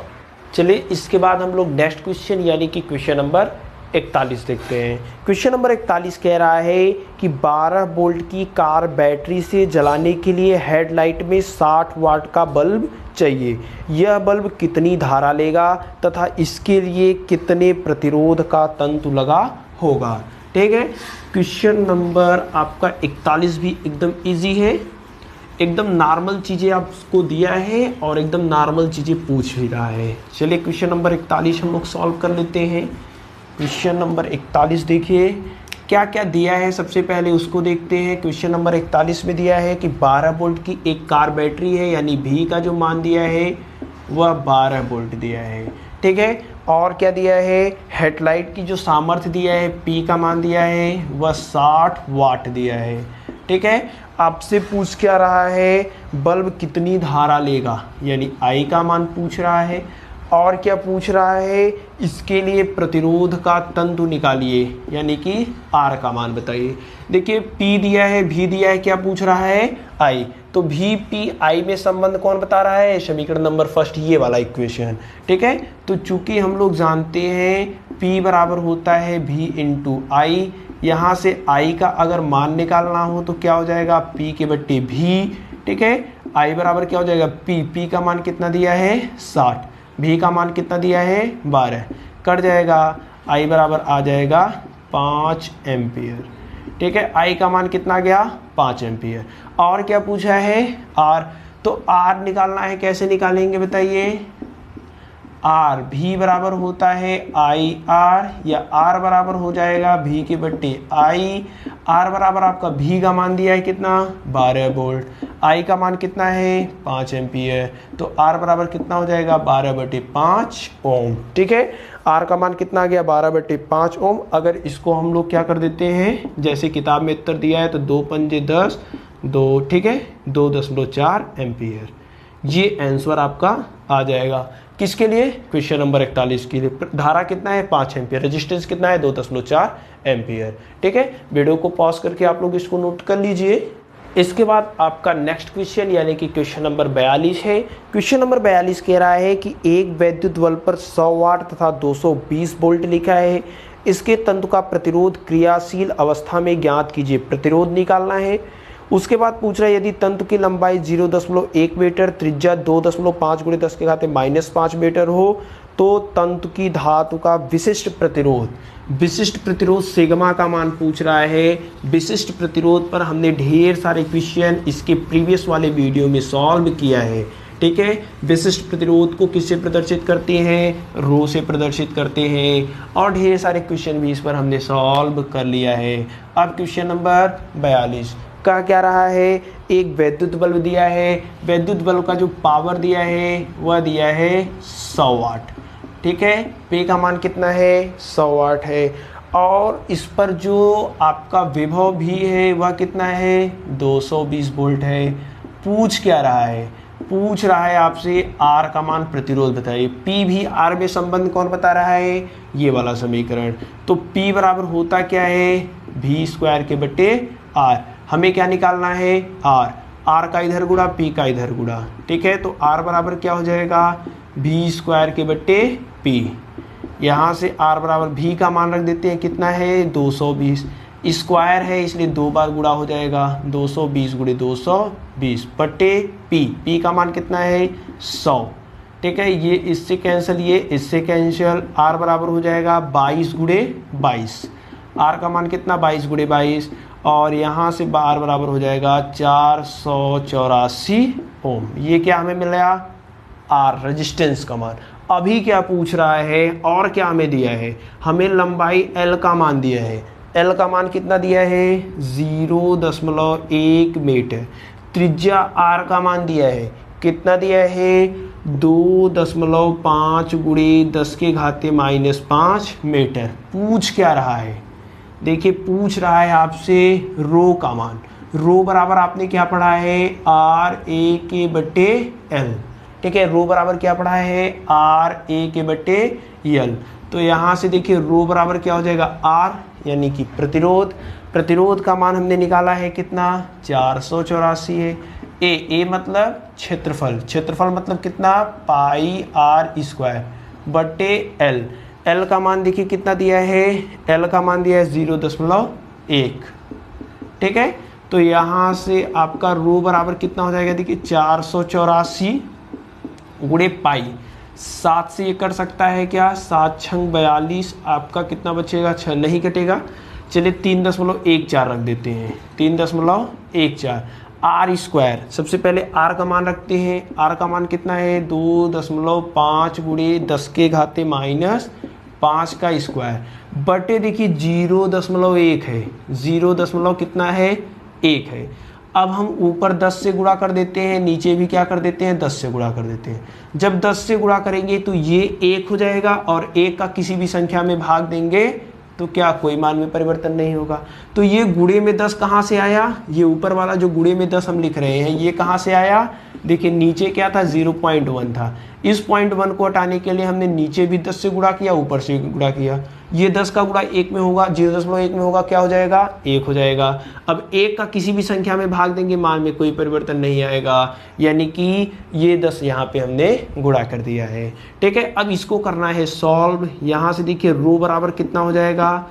चलिए इसके बाद हम लोग नेक्स्ट क्वेश्चन यानी कि क्वेश्चन नंबर 41 देखते हैं। क्वेश्चन नंबर 41 कह रहा है कि 12 वोल्ट की कार बैटरी से जलाने के लिए हेडलाइट में 60 वाट का बल्ब चाहिए। यह बल्ब कितनी धारा लेगा तथा इसके लिए कितने प्रतिरोध का तंतु लगा होगा। ठीक है, क्वेश्चन नंबर आपका 41 भी एकदम इजी है, एकदम नॉर्मल चीज़ें आपको दिया है और एकदम नॉर्मल चीज़ें पूछ भी रहा है। चलिए क्वेश्चन नंबर 41 हम लोग सॉल्व कर लेते हैं। क्वेश्चन नंबर 41 देखिए क्या क्या दिया है, सबसे पहले उसको देखते हैं। क्वेश्चन नंबर 41 में दिया है कि 12 वोल्ट की एक कार बैटरी है, यानी V का जो मान दिया है वह 12 वोल्ट दिया है। ठीक है, और क्या दिया है, हेडलाइट की जो सामर्थ्य दिया है, P का मान दिया है वह 60 वाट दिया है। ठीक है, आपसे पूछ क्या रहा है, बल्ब कितनी धारा लेगा, यानी I का मान पूछ रहा है। और क्या पूछ रहा है, इसके लिए प्रतिरोध का तंतु निकालिए, यानी कि R का मान बताइए। देखिए P दिया है, V दिया है, क्या पूछ रहा है, I। तो V P I में संबंध कौन बता रहा है, समीकरण नंबर फर्स्ट, ये वाला इक्वेशन। ठीक है, तो चूंकि हम लोग जानते हैं P बराबर होता है V इंटू I, यहाँ से I का अगर मान निकालना हो तो क्या हो जाएगा, P के बट्टे V। ठीक है, I बराबर क्या हो जाएगा, P का मान कितना दिया है 60, V का मान कितना दिया है 12, कट जाएगा, I बराबर आ जाएगा 5 एम्पियर। ठीक है, I का मान कितना गया 5 एम्पियर। और क्या पूछा है R, तो R निकालना है, कैसे निकालेंगे बताइए। R V बराबर होता है IR, या R बराबर हो जाएगा V के बट्टे I। R बराबर आपका V का मान दिया है कितना 12 वोल्ट, I का मान कितना है 5 एम्पियर, तो R बराबर कितना हो जाएगा 12/5 ओम। ठीक है, R का मान कितना आ गया 12/5 ओम। अगर इसको हम लोग क्या कर देते हैं, जैसे किताब में उत्तर दिया है, तो 2 पंजे 10, 2, ठीक है 2.4 एम्पियर। ये आंसर आपका आ जाएगा। किसके लिए? क्वेश्चन नंबर 41 के लिए। धारा कितना है? 5 एम्पियर। रेजिस्टेंस कितना है? 2.4 एम्पियर। ठीक है, वीडियो को पॉज करके आप लोग इसको नोट कर लीजिए। इसके बाद आपका नेक्स्ट क्वेश्चन यानी कि क्वेश्चन नंबर 42 है। क्वेश्चन नंबर 42 कह रहा है कि एक वैद्युत बल्ब पर 100 वाट तथा 220 वोल्ट लिखा है, इसके तंतु का प्रतिरोध क्रियाशील अवस्था में ज्ञात कीजिए। प्रतिरोध निकालना है। उसके बाद पूछ रहा है यदि तंतु की लंबाई 0.1 मीटर, त्रिज्या 2.5 × 10⁻⁻5 मीटर हो तो तंतु की धातु का विशिष्ट प्रतिरोध सिग्मा का मान पूछ रहा है। विशिष्ट प्रतिरोध पर हमने ढेर सारे क्वेश्चन इसके प्रीवियस वाले वीडियो में सॉल्व किया है। ठीक है, विशिष्ट प्रतिरोध को किससे प्रदर्शित करते हैं? रो से प्रदर्शित करते हैं, और ढेर सारे क्वेश्चन भी इस पर हमने सॉल्व कर लिया है। अब क्वेश्चन नंबर 42 का क्या रहा है? एक वैद्युत बल्ब दिया है, वैद्युत बल्ब का जो पावर दिया है वह दिया है 100 वाट। ठीक है, पे का मान कितना है? 100 वाट है, और इस पर जो आपका विभव भी है वह कितना है? 220 वोल्ट है। पूछ क्या रहा है? पूछ रहा है आपसे R का मान, प्रतिरोध बताइए। P भी R में संबंध कौन बता रहा है? ये वाला समीकरण। तो P बराबर होता क्या है? V²/R। हमें क्या निकालना है? R का इधर गुणा, P का इधर गुणा। ठीक है, तो R बराबर क्या हो जाएगा? V²/P। यहाँ से R बराबर V का मान रख देते हैं, कितना है? 220। स्क्वायर है इसलिए 2 बार गुणा हो जाएगा, 220 × 220/P। P का मान कितना है? 100। ठीक है, ये इससे कैंसिल, ये इससे कैंसिल। R बराबर हो जाएगा 22 × 22। R का मान कितना? 22 × 22, और यहाँ से R बराबर हो जाएगा 484 ओम। ये क्या हमें मिल गया? R रेजिस्टेंस का मान। अभी क्या पूछ रहा है और क्या हमें दिया है? हमें लंबाई L का मान दिया है। L का मान कितना दिया है? 0.1 मीटर। त्रिज्या R का मान दिया है, कितना दिया है? 2.5 × 10⁻⁻5 मीटर। पूछ क्या रहा है? देखिए, पूछ रहा है आपसे रो का मान। रो बराबर आपने क्या पढ़ा है? RA/L। ठीक है, रो बराबर क्या पढ़ा है? RA/L। तो यहाँ से देखिए रो बराबर क्या हो जाएगा? R यानी कि प्रतिरोध का मान हमने निकाला है कितना? 484 है। ए मतलब क्षेत्रफल मतलब कितना? πr²/L। L का मान देखिए कितना दिया है? L का मान दिया है 0.1। ठीक है, तो यहाँ से आपका रो बराबर कितना हो जाएगा? देखिए 484 × पाई। 7 से ये कट सकता है क्या? 7 × 42। आपका कितना बचेगा? 6 नहीं कटेगा। चलिए 3.14 रख देते हैं, 3.14। R², सबसे पहले R का मान रखते हैं। R का मान कितना है? 2.5 × 10⁻⁻5 का स्क्वायर बटे देखिए 0.1 है। 0. कितना है? 1 है। अब हम ऊपर 10 से गुणा कर देते हैं, नीचे भी क्या कर देते हैं? 10 से गुणा कर देते हैं। जब 10 से गुणा करेंगे तो ये 1 हो जाएगा, और 1 का किसी भी संख्या में भाग देंगे तो क्या कोई मान में परिवर्तन नहीं होगा। तो ये गुणे में 10 कहाँ से आया? ये ऊपर वाला जो गुणे में 10 हम लिख रहे हैं ये कहाँ से आया? देखिए नीचे क्या था? 0.1 था। इस 0.1 को हटाने के लिए हमने नीचे भी 10 से गुणा किया, ऊपर से गुणा किया। ये 10 का गुणा 1 में होगा, 0.1 में होगा, क्या हो जाएगा? 1 हो जाएगा। अब 1 का किसी भी संख्या में भाग देंगे, मान में कोई परिवर्तन नहीं आएगा, यानी कि ये 10 यहाँ पे हमने गुणा कर दिया है। ठीक है, अब इसको करना है सॉल्व। यहाँ से देखिए रो बराबर कितना हो जाएगा?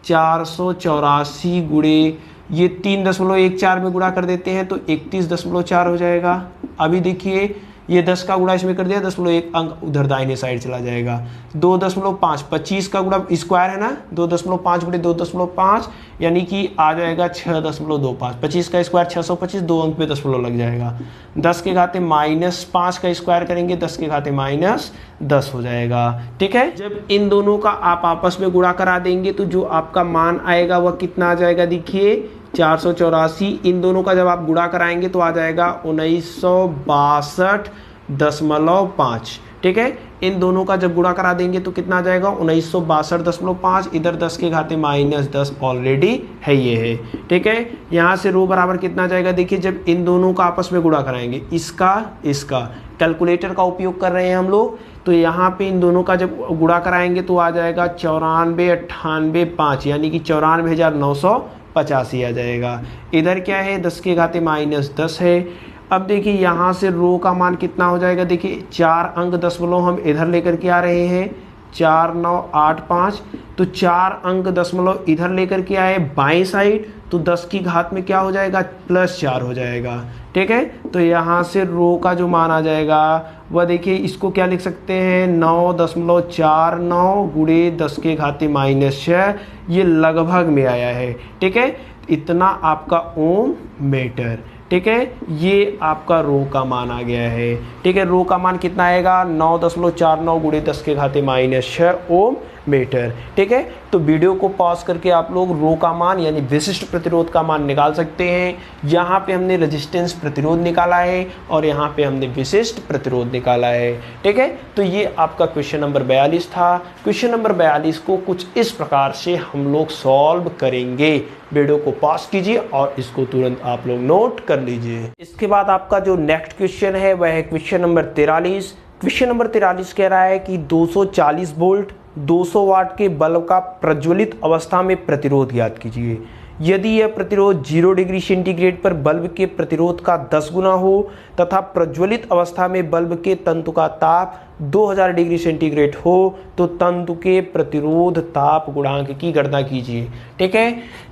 484 गुणे ये 3.14 में गुणा कर देते हैं तो 31.4 हो जाएगा। अभी देखिए ये 10 का गुणा इसमें कर दिया, 0.1 अंक उधर दाहिने साइड चला जाएगा। 2.5 25 का गुणा स्क्वायर है ना, 2.5 गुणे 2.5 यानी कि आ जाएगा 6.25। 25 का स्क्वायर 625, 2 अंक पे दशमलव लग जाएगा। 10 के घाते -5 का स्क्वायर करेंगे, 10 के घाते -10 हो जाएगा। ठीक है, जब इन दोनों का आप आपस में गुणा करा देंगे तो जो आपका मान आएगा वह कितना आ जाएगा? देखिए 484, इन दोनों का जब आप गुणा कराएंगे तो आ जाएगा 1962.5। ठीक है, इन दोनों का जब गुणा करा देंगे तो कितना आ जाएगा 1962.5, इधर 10 के घाते -10 ऑलरेडी है, ये है। ठीक है, यहाँ से रो बराबर कितना आ जाएगा, देखिए जब इन दोनों का आपस में गुणा कराएंगे, इसका कैलकुलेटर का उपयोग कर रहे हैं हम लोग, तो यहाँ पे इन दोनों का जब गुणा कराएंगे तो आ जाएगा 94, 98, 5 यानी कि 94,985 आ जाएगा। इधर क्या है 10 के घाते -10 है। अब देखिए यहाँ से रो का मान कितना हो जाएगा, देखिए 4 अंक दशमलव हम इधर लेकर के आ रहे हैं 4985, तो 4 अंक दशमलव इधर लेकर के आए बाएं साइड, तो 10 की घात में क्या हो जाएगा +4 हो जाएगा। ठीक है, तो यहाँ से रो का जो मान आ जाएगा वह देखिए, इसको क्या लिख सकते हैं 9.49 गुणे 10 के घाते -6, ये लगभग में आया है। ठीक है, इतना आपका ओम मीटर। ठीक है, ये आपका रो का मान आ गया है। ठीक है, रो का मान कितना आएगा 9.49 गुणे 10 के घाते -6 ओम मीटर। ठीक है, तो वीडियो को पॉज करके आप लोग रो का मान यानी विशिष्ट प्रतिरोध का मान निकाल सकते हैं। यहाँ पे हमने रेजिस्टेंस प्रतिरोध निकाला है और यहाँ पे हमने विशिष्ट प्रतिरोध निकाला है। ठीक है, तो ये आपका क्वेश्चन नंबर 42 था। क्वेश्चन नंबर 42 को कुछ इस प्रकार से हम लोग सॉल्व करेंगे। वीडियो को पॉज कीजिए और इसको तुरंत आप लोग नोट कर लीजिए। इसके बाद आपका जो नेक्स्ट क्वेश्चन है वह है क्वेश्चन नंबर 43। क्वेश्चन नंबर 43 कह रहा है कि 240 वोल्ट 200 वाट के बल्ब का प्रज्वलित अवस्था में प्रतिरोध ज्ञात कीजिए। यदि यह प्रतिरोध 0 डिग्री सेंटीग्रेड पर बल्ब के प्रतिरोध का 10 गुना हो तथा प्रज्वलित अवस्था में बल्ब के तंतु का ताप 2000 डिग्री सेंटीग्रेड हो तो तंतु के प्रतिरोध ताप गुणांक की गणना कीजिए। ठीक है,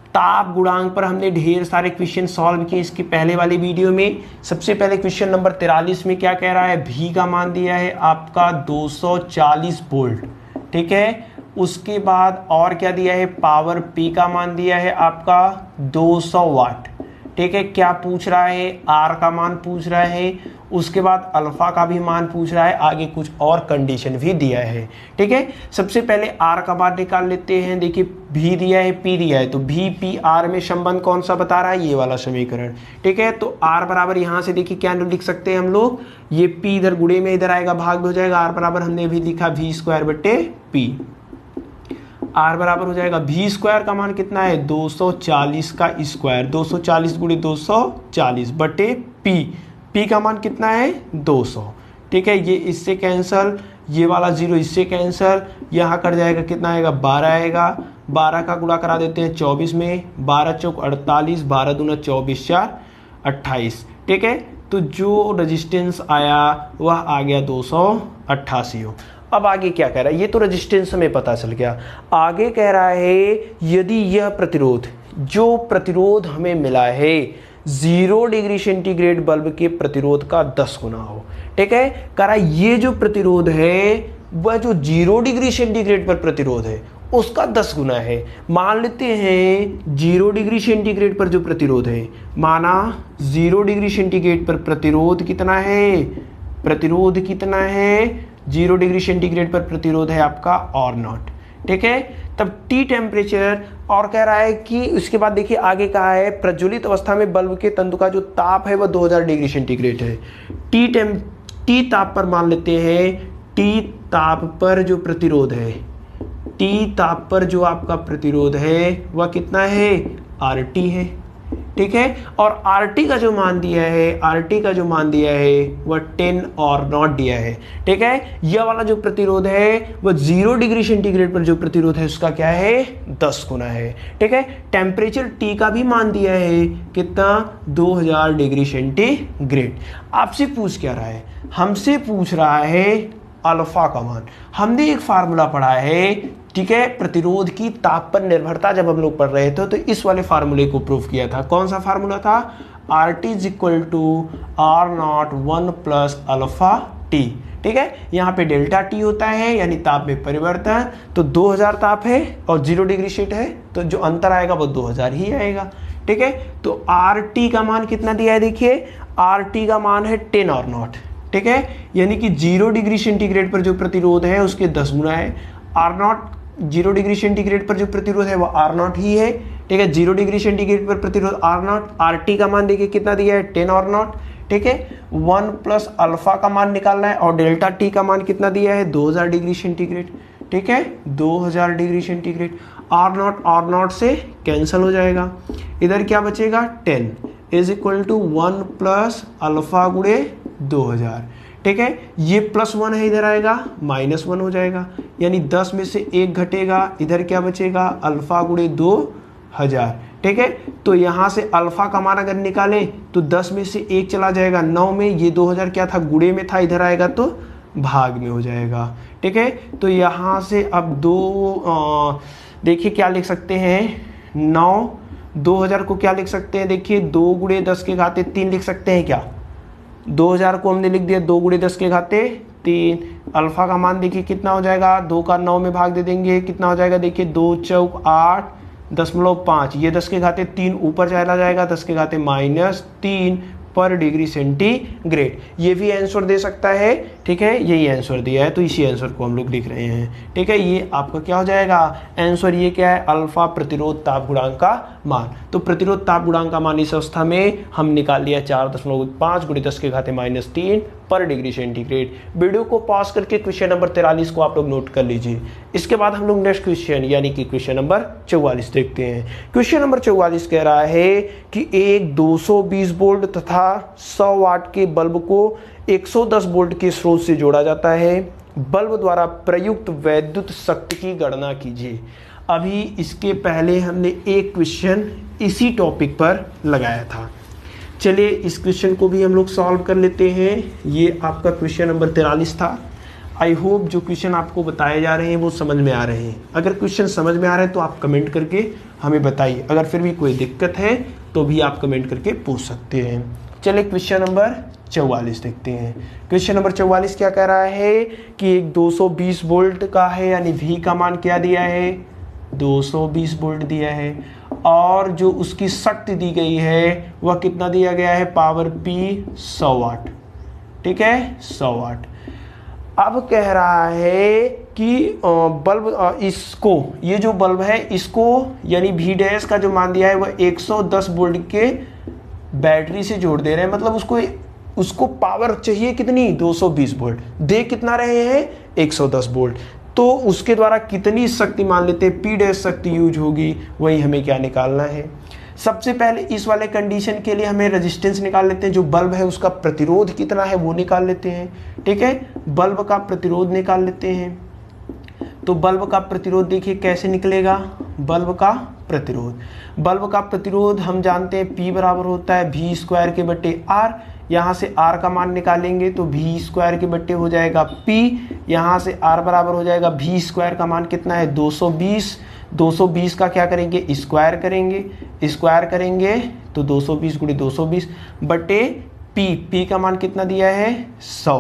ताप गुणांक पर हमने ढेर सारे क्वेश्चन सॉल्व किए इसके पहले वाले वीडियो में। सबसे पहले क्वेश्चन नंबर 43 में क्या कह रहा है, V का मान दिया है आपका 240 वोल्ट। ठीक है, उसके बाद और क्या दिया है, पावर P का मान दिया है आपका 200 वाट। ठीक है, क्या पूछ रहा है, R का मान पूछ रहा है, उसके बाद अल्फा का भी मान पूछ रहा है, आगे कुछ और कंडीशन भी दिया है। ठीक है, सबसे पहले R का मान निकाल लेते हैं। देखिए V दिया है, P दिया है, तो V P R में संबंध कौन सा बता रहा है, ये वाला समीकरण। ठीक है, तो R बराबर यहाँ से देखिए क्या लिख सकते हैं हम लोग, ये P इधर गुणे में इधर आएगा, भाग में हो जाएगा। R बराबर हमने भी लिखा V²/P। R बराबर हो जाएगा V² का मान कितना है 240 का स्क्वायर, 240 गुणे 240 बटे P। P का मान कितना है 200। ठीक है, ये इससे कैंसल, ये वाला 0 इससे कैंसल, यहाँ कट जाएगा, कितना आएगा 12 आएगा। 12 का गुणा करा देते हैं 24 में, 12 चौक 48, 12 दूना 24, 4 28। ठीक है, तो जो रेजिस्टेंस आया वह आ गया 288 ओम। अब आगे क्या कह रहा है, ये तो रेजिस्टेंस हमें पता चल गया। आगे कह रहा है यदि यह प्रतिरोध, जो प्रतिरोध हमें मिला है 0 डिग्री सेंटीग्रेड बल्ब के प्रतिरोध का 10 गुना हो। ठीक है, कह रहा है ये जो प्रतिरोध है वह जो 0 डिग्री सेंटीग्रेड पर प्रतिरोध है उसका 10 गुना है। मान लेते हैं 0 डिग्री सेंटीग्रेड पर जो प्रतिरोध है, माना 0 डिग्री सेंटीग्रेड पर प्रतिरोध कितना है, प्रतिरोध कितना है 0 डिग्री सेंटीग्रेड पर प्रतिरोध है आपका R0। ठीक है, तब T टेम्परेचर, और कह रहा है कि उसके बाद देखिए आगे कहा है प्रज्वलित अवस्था में बल्ब के तंतु का जो ताप है वह 2000 डिग्री सेंटीग्रेड है। T ताप पर मान लेते हैं, T ताप पर जो प्रतिरोध है, T ताप पर जो आपका प्रतिरोध है वह कितना है RT है। ठीक है, और RT का जो मान दिया है, RT का जो मान दिया है वह 10 R0 दिया है। ठीक है, यह वाला जो प्रतिरोध है वह 0 डिग्री सेंटीग्रेड पर जो प्रतिरोध है उसका क्या है 10 गुना है। ठीक है, टेम्परेचर T का भी मान दिया है कितना 2000 डिग्री सेंटीग्रेड। आपसे पूछ क्या रहा है, हमसे पूछ रहा है अल्फा का मान। हमने एक फार्मूला पढ़ा है, ठीक है, प्रतिरोध की ताप पर निर्भरता जब हम लोग पढ़ रहे थे तो इस वाले फार्मूले को प्रूव किया था। कौन सा फार्मूला था, RT = R0 1 + अल्फा T। ठीक है, यहाँ पे डेल्टा T होता है यानी ताप में परिवर्तन, तो 2000 ताप है और 0 डिग्री सेट है तो जो अंतर आएगा वो 2000 ही आएगा। ठीक है, तो RT का मान कितना दिया है, देखिए RT का मान है 10 R0। ठीक है, यानी कि 0 डिग्री सेंटीग्रेड पर जो प्रतिरोध है उसके 10 गुना है। R0 0 डिग्री सेंटीग्रेड पर जो प्रतिरोध है वो R0 ही है। ठीक है, 0 डिग्री सेंटीग्रेड पर प्रतिरोध R0, RT का मान देखिए कितना दिया है 10 R0। ठीक है। 1 प्लस अल्फा का मान निकालना है और डेल्टा टी का मान कितना दिया है 2000 डिग्री सेंटीग्रेड, ठीक है 2000 डिग्री सेंटीग्रेड। आर नॉट से कैंसिल हो जाएगा, इधर क्या बचेगा 10 is equal to 1 plus alpha गुणे 2000, ठीक है। ये +1 है, इधर आएगा -1 हो जाएगा, यानी 10 में से 1 घटेगा, इधर क्या बचेगा अल्फा गुणे 2000, ठीक है। तो यहाँ से अल्फा का मान अगर निकालें तो 10 में से 1 चला जाएगा 9 में, ये 2000 क्या था गुणे में था, इधर आएगा तो भाग में हो जाएगा, ठीक है। तो यहाँ से अब देखिए क्या लिख सकते हैं 2000 को क्या लिख सकते हैं, देखिए 2 गुणे 10 के घाते 3 लिख सकते हैं क्या। 2000 को हमने लिख दिया 2 गुणे 10 के घाते 3। अल्फा का मान देखिए कितना हो जाएगा, 2 का 9 में भाग दे देंगे, कितना हो जाएगा देखिए 2 चौक 8 0.5, ये 10 के घाते 3 ऊपर चला जाएगा, 10 के घाते -3 पर डिग्री सेंटीग्रेड। ये भी आंसर दे सकता है, ठीक है, यही आंसर दिया है तो इसी आंसर को हम लोग लिख रहे हैं, ठीक है। ये आपका क्या हो जाएगा आंसर, ये क्या है अल्फा प्रतिरोध ताप गुणांक का मान। तो प्रतिरोध ताप गुणांक का मान इस अवस्था में हम निकाल लिया 4.5 गुणे 10 के घाते -3 पर डिग्री सेंटीग्रेड। वीडियो को पॉज करके क्वेश्चन नंबर 43 को आप लोग नोट कर लीजिए। इसके बाद हम लोग नेक्स्ट क्वेश्चन यानी कि क्वेश्चन नंबर 44 देखते हैं। क्वेश्चन नंबर 44 कह रहा है कि एक 220 वोल्ट तथा 100 वाट के बल्ब को 110 वोल्ट के स्रोत से जोड़ा जाता है। बल्ब द्वारा प्रयुक्त वैद्युत शक्ति की गणना कीजिए। अभी इसके पहले हमने एक क्वेश्चन इसी टॉपिक पर लगाया था, चलिए इस क्वेश्चन को भी हम लोग सॉल्व कर लेते हैं। ये आपका क्वेश्चन नंबर 43 था। आई होप जो क्वेश्चन आपको बताए जा रहे हैं वो समझ में आ रहे हैं। अगर क्वेश्चन समझ में आ रहे हैं तो आप कमेंट करके हमें बताइए, अगर फिर भी कोई दिक्कत है तो भी आप कमेंट करके पूछ सकते हैं। चलिए क्वेश्चन नंबर 44 देखते हैं। क्वेश्चन नंबर 44 क्या कह रहा है कि एक 220 वोल्ट का है, यानी V का मान क्या दिया है 220 वोल्ट दिया है, और जो उसकी शक्ति दी गई है वह कितना दिया गया है पावर P 100 वाट, ठीक है 100 वाट। अब कह रहा है कि बल्ब इसको, ये जो बल्ब है इसको यानी V डैश का जो मान दिया है वह 110 वोल्ट के बैटरी से जोड़ दे रहे हैं, मतलब उसको पावर चाहिए कितनी 220 वोल्ट, दे कितना रहे हैं 110 वोल्ट, तो उसके द्वारा कितनी शक्ति मान लेते हैं P डैश शक्ति यूज होगी, वही हमें क्या निकालना है। सबसे पहले इस वाले कंडीशन के लिए हमें रेजिस्टेंस निकाल लेते हैं, जो बल्ब है उसका प्रतिरोध कितना है वो निकाल लेते हैं, ठीक है। बल्ब का प्रतिरोध निकाल लेते हैं, तो बल्ब का प्रतिरोध देखिए कैसे निकलेगा। बल्ब का प्रतिरोध हम जानते हैं P बराबर होता है V स्क्वायर के बट्टे R। यहाँ से R का मान निकालेंगे तो V स्क्वायर के बट्टे हो जाएगा P, यहाँ से R बराबर हो जाएगा V स्क्वायर का मान कितना है 220, 220 का क्या करेंगे स्क्वायर करेंगे तो 220 गुणे 220 बटे P का मान कितना दिया है 100,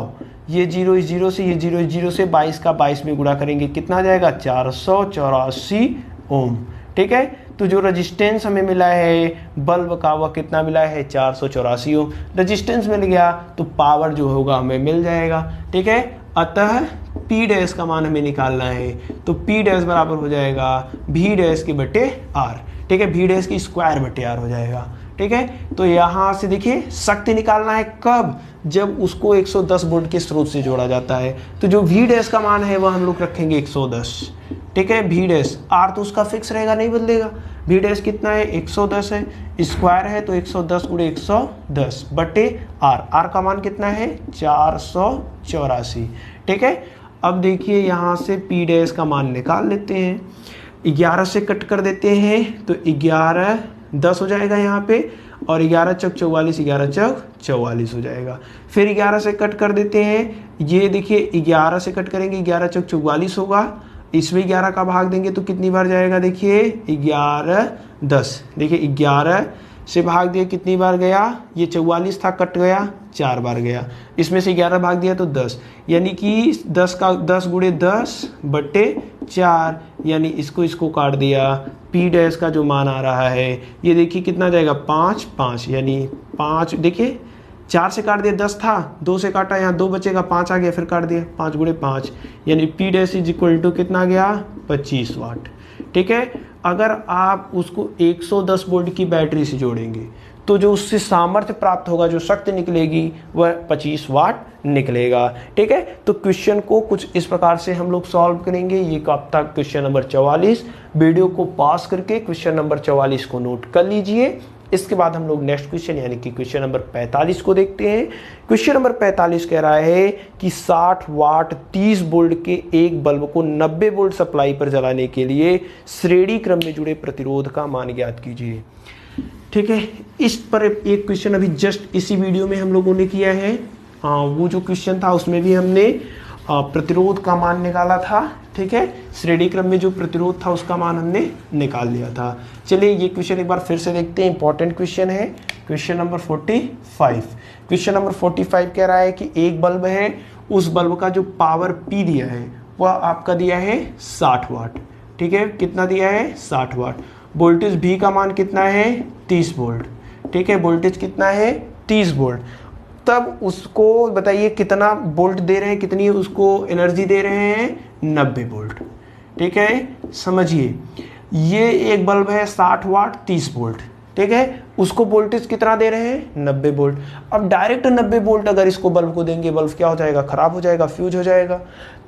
ये 0 से, ये 0 से 22 का 22 में गुणा करेंगे, कितना आ जाएगा 484 ओम, ठीक है। तो जो रेजिस्टेंस हमें मिला है बल्ब का वह कितना मिला है 484 ओम। रेजिस्टेंस मिल गया तो पावर जो होगा हमें मिल जाएगा, ठीक है। अतः P डैश का मान हमें निकालना है, तो P डैश बराबर हो जाएगा V डैश के बटे R, ठीक है, V डैश की स्क्वायर बटे R हो जाएगा, ठीक है। तो यहाँ से देखिए शक्ति निकालना है कब, जब उसको 110 वोल्ट के स्रोत से जोड़ा जाता है, तो जो V डैश का मान है वह हम लोग रखेंगे 110, ठीक है। V डैश R तो उसका फिक्स रहेगा, नहीं बदलेगा। V डैश कितना है 110 है, स्क्वायर है तो 110 गुणे 110 बटे R का मान कितना है 484, ठीक है। अब देखिए यहाँ से P डैश का मान निकाल लेते हैं, 11 से कट कर देते हैं तो 11 10 हो जाएगा यहाँ पे, और 11 चौक 44, 11 चौक 44 हो जाएगा। फिर 11 से कट कर देते हैं, ये देखिए 11 से कट करेंगे 11 चौक 44 होगा, इसमें 11 का भाग देंगे तो कितनी बार जाएगा देखिए 11 10, देखिए 11 से भाग दिया कितनी बार गया, ये 44 था कट गया 4 बार गया, इसमें से 11 भाग दिया तो 10, यानी कि 10 का 10 गुणे 10 बटे 4, यानी इसको काट दिया। P डैश का जो मान आ रहा है ये देखिए कितना जाएगा 5 यानी 5, देखिए 4 से काट दिया 10 था, 2 से काटा यहाँ 2 बचेगा, 5 आ गया, फिर काट दिया 5 गुणे 5, यानी P dash is equal to कितना गया 25 वाट, ठीक है। अगर आप उसको 110 वोल्ट की बैटरी से जोड़ेंगे तो जो उससे सामर्थ्य प्राप्त होगा, जो शक्ति निकलेगी वह 25 वाट निकलेगा। ठीक है, तो क्वेश्चन को कुछ इस प्रकार से हम लोग सॉल्व करेंगे। ये आपका क्वेश्चन नंबर 44। वीडियो को पॉज करके क्वेश्चन नंबर 44 को नोट कर लीजिए। इसके बाद हम लोग नेक्स्ट क्वेश्चन यानी कि क्वेश्चन नंबर 45 को देखते हैं। क्वेश्चन नंबर 45 कह रहा है कि 60 वाट 30 वोल्ट के एक बल्ब को 90 वोल्ट सप्लाई पर जलाने के लिए श्रेणी क्रम में जुड़े प्रतिरोध का मान ज्ञात कीजिए। ठीक है, इस पर एक क्वेश्चन अभी जस्ट इसी वीडियो में हम लोगों ने किया है। वो जो क्वेश्चन था उसमें भी हमने प्रतिरोध का मान निकाला था। ठीक है, श्रेणी क्रम में जो प्रतिरोध था उसका मान हमने निकाल लिया था। चलिए ये क्वेश्चन एक बार फिर से देखते हैं। इंपॉर्टेंट क्वेश्चन है, क्वेश्चन नंबर 45। क्वेश्चन नंबर 45 कह रहा है कि एक बल्ब है, उस बल्ब का जो पावर P दिया है वह आपका दिया है 60 वाट। ठीक है, कितना दिया है? 60 वाट। वोल्टेज V का मान कितना है? 30 वोल्ट। ठीक है, वोल्टेज कितना है? 30 वोल्ट। तब उसको बताइए कितना वोल्ट दे रहे हैं, कितनी उसको एनर्जी दे रहे हैं? 90 वोल्ट। ठीक है, समझिए ये एक बल्ब है 60 वाट 30 वोल्ट। ठीक है, उसको वोल्टेज कितना दे रहे हैं? 90 वोल्ट। अब डायरेक्ट 90 वोल्ट अगर इसको बल्ब को देंगे, बल्ब क्या हो जाएगा? खराब हो जाएगा, फ्यूज हो जाएगा।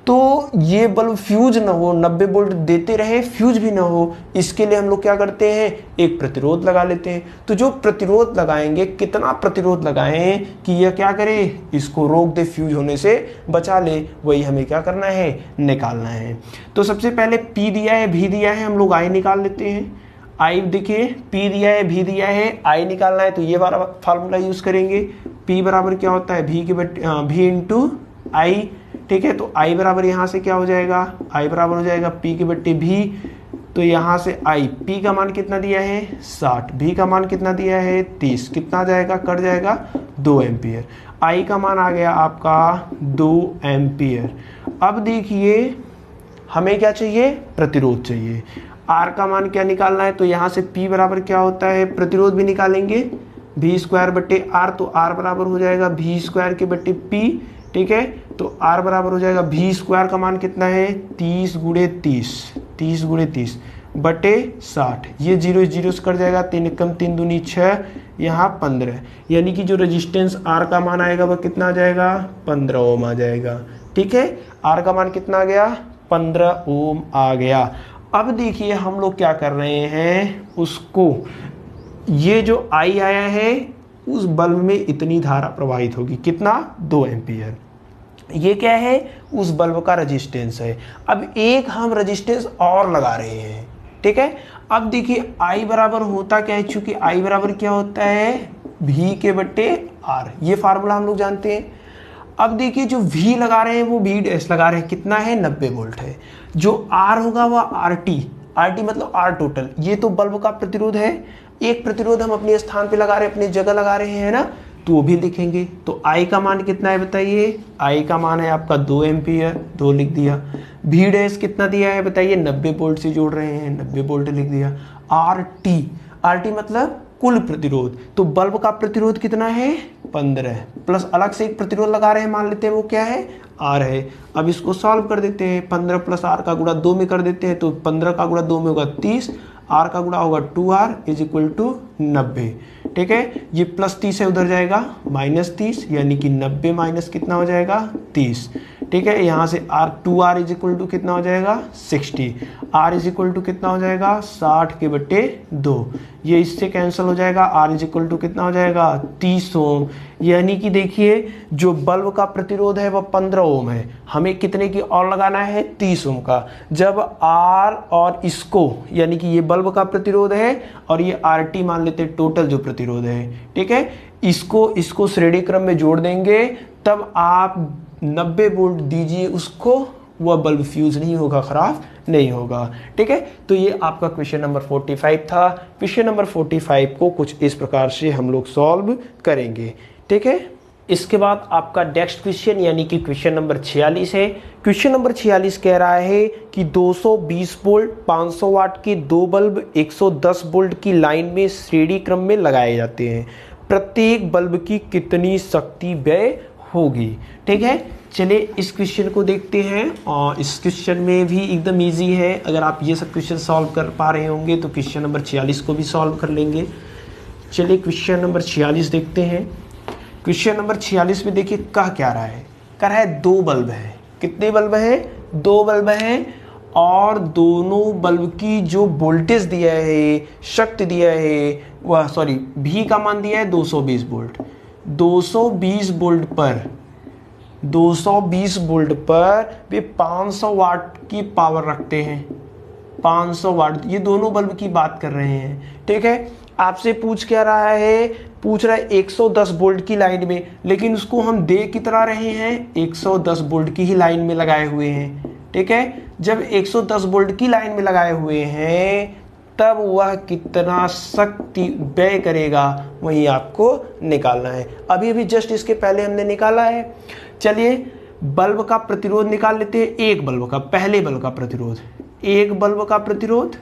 तो ये बल्ब फ्यूज ना हो, 90 वोल्ट देते रहे, फ्यूज भी ना हो, इसके लिए हम लोग क्या करते हैं? एक प्रतिरोध लगा लेते हैं। तो जो प्रतिरोध लगाएंगे, कितना प्रतिरोध लगाएं कि यह क्या करे? इसको रोक दे, फ्यूज होने से बचा ले, वही हमें क्या करना है? निकालना है। तो सबसे पहले P दिया है, V दिया है, हम लोग I निकाल लेते हैं। I देखिए, P दिया है, V दिया है, I निकालना है, तो ये वाला फार्मूला यूज करेंगे। P बराबर क्या होता है? V into I। ठीक है, तो I बराबर यहाँ से क्या हो जाएगा? I बराबर हो जाएगा P के बट्टे V। तो यहाँ से I, P का मान कितना दिया है? 60, V का मान कितना दिया है? 30। कितना आ जाएगा? कट जाएगा 2 एम्पियर। I का मान आ गया आपका 2 एम्पियर। अब देखिए हमें क्या चाहिए? प्रतिरोध चाहिए। R का मान क्या निकालना है? तो यहाँ से P बराबर क्या होता है? प्रतिरोध भी निकालेंगे, V स्क्वायर बट्टे R। तो R बराबर हो जाएगा V स्क्वायर के बट्टे P। ठीक है, तो R बराबर हो जाएगा V स्क्वायर का मान कितना है? 30 गुणे 30 बटे 60। ये 0 0 से कट जाएगा, 3 कम 3 दूनी 6, यहाँ 15। यानी कि जो रेजिस्टेंस R का मान आएगा वह कितना आ जाएगा? 15 ओम आ जाएगा। ठीक है, R का मान कितना आ गया? 15 ओम आ गया। अब देखिए हम लोग क्या कर रहे हैं, उसको ये जो I आया है उस बल्ब में इतनी धारा प्रवाहित होगी, कितना? 2 एम्पियर। ये क्या है? उस बल्ब का रेजिस्टेंस है। अब एक हम रेजिस्टेंस और लगा रहे हैं। ठीक है, अब देखिए I बराबर होता क्या है? चूंकि I बराबर क्या होता है? V के बट्टे R। ये फार्मूला हम लोग जानते हैं। अब देखिए जो V लगा रहे हैं वो V डैश लगा रहे हैं, कितना है? 90 वोल्ट है। जो R होगा वह RT मतलब R टोटल। ये तो बल्ब का प्रतिरोध है। एक प्रतिरोध हम अपने स्थान पे लगा रहे हैं, अपनी जगह लगा रहे हैं ना, तो वो भी लिखेंगे। तो I का मान कितना है बताइए? I का मान है आपका 2 एम्पियर, 2 लिख दिया। V डैश कितना दिया है बताइए? 90 वोल्ट से जोड़ रहे हैं, 90 वोल्ट लिख दिया। RT मतलब कुल प्रतिरोध। तो बल्ब का प्रतिरोध कितना है? 15 प्लस अलग से एक प्रतिरोध लगा रहे हैं, मान लेते हैं वो क्या है? R है। अब इसको सॉल्व कर देते हैं। 15 प्लस R का गुणा 2 में कर देते हैं, तो 15 का गुणा 2 में होगा 30, R का गुणा होगा 2R इज इक्वल टू 90। ठीक है, ये प्लस 30 है, उधर जाएगा -30, यानी कि 90 माइनस कितना हो जाएगा? 30। ठीक है, यहाँ से R2R इज इक्वल टू कितना हो जाएगा? 60। R इज इक्वल टू कितना हो जाएगा? 60 के बट्टे 2। ये इससे कैंसिल हो जाएगा। R इज इक्वल टू कितना हो जाएगा? 30 ओम। यानी कि देखिए जो बल्ब का प्रतिरोध है वह 15 ओम है, हमें कितने की और लगाना है? 30 ओम का। जब R और इसको यानी कि ये बल्ब का प्रतिरोध है और ये RT मान लेते हैं टोटल जो प्रतिरोध है। ठीक है, इसको श्रेणी क्रम में जोड़ देंगे, तब आप 90 वोल्ट दीजिए उसको, वह बल्ब फ्यूज नहीं होगा, खराब नहीं होगा। ठीक है, तो ये आपका क्वेश्चन नंबर 45 था। क्वेश्चन नंबर 45 को कुछ इस प्रकार से हम लोग सॉल्व करेंगे। ठीक है, इसके बाद आपका नेक्स्ट क्वेश्चन यानी कि क्वेश्चन नंबर 46 है। क्वेश्चन नंबर 46 कह रहा है कि 220 वोल्ट 500 वाट के दो बल्ब 110 वोल्ट की लाइन में श्रेणी क्रम में लगाए जाते हैं। प्रत्येक बल्ब की कितनी शक्ति व्यय होगी? ठीक है, चलिए इस क्वेश्चन को देखते हैं। और इस क्वेश्चन में भी एकदम इजी है। अगर आप ये सब क्वेश्चन सॉल्व कर पा रहे होंगे तो क्वेश्चन नंबर 46 को भी सॉल्व कर लेंगे। चलिए क्वेश्चन नंबर 46 देखते हैं। क्वेश्चन नंबर 46 में देखिए कह क्या रहा है, कह रहा है 2 बल्ब है। कितने बल्ब हैं? 2 बल्ब हैं और दोनों बल्ब की जो वोल्टेज दिया है, शक्ति दिया है, वह सॉरी भी का मान दिया है 220 वोल्ट। 220 वोल्ट पर 220 वोल्ट पर वे 500 वाट की पावर रखते हैं। 500 वाट, ये दोनों बल्ब की बात कर रहे हैं। ठीक है, आपसे पूछ क्या रहा है? पूछ रहा है 110 वोल्ट की लाइन में, लेकिन उसको हम दे कितना रहे हैं? 110 वोल्ट की ही लाइन में लगाए हुए हैं। ठीक है, जब 110 वोल्ट की लाइन में लगाए हुए हैं तब वह कितना शक्ति व्यय करेगा वही आपको निकालना है। अभी अभी जस्ट इसके पहले हमने निकाला है। चलिए बल्ब का प्रतिरोध निकाल लेते हैं। एक बल्ब का, पहले बल्ब का प्रतिरोध, एक बल्ब का प्रतिरोध,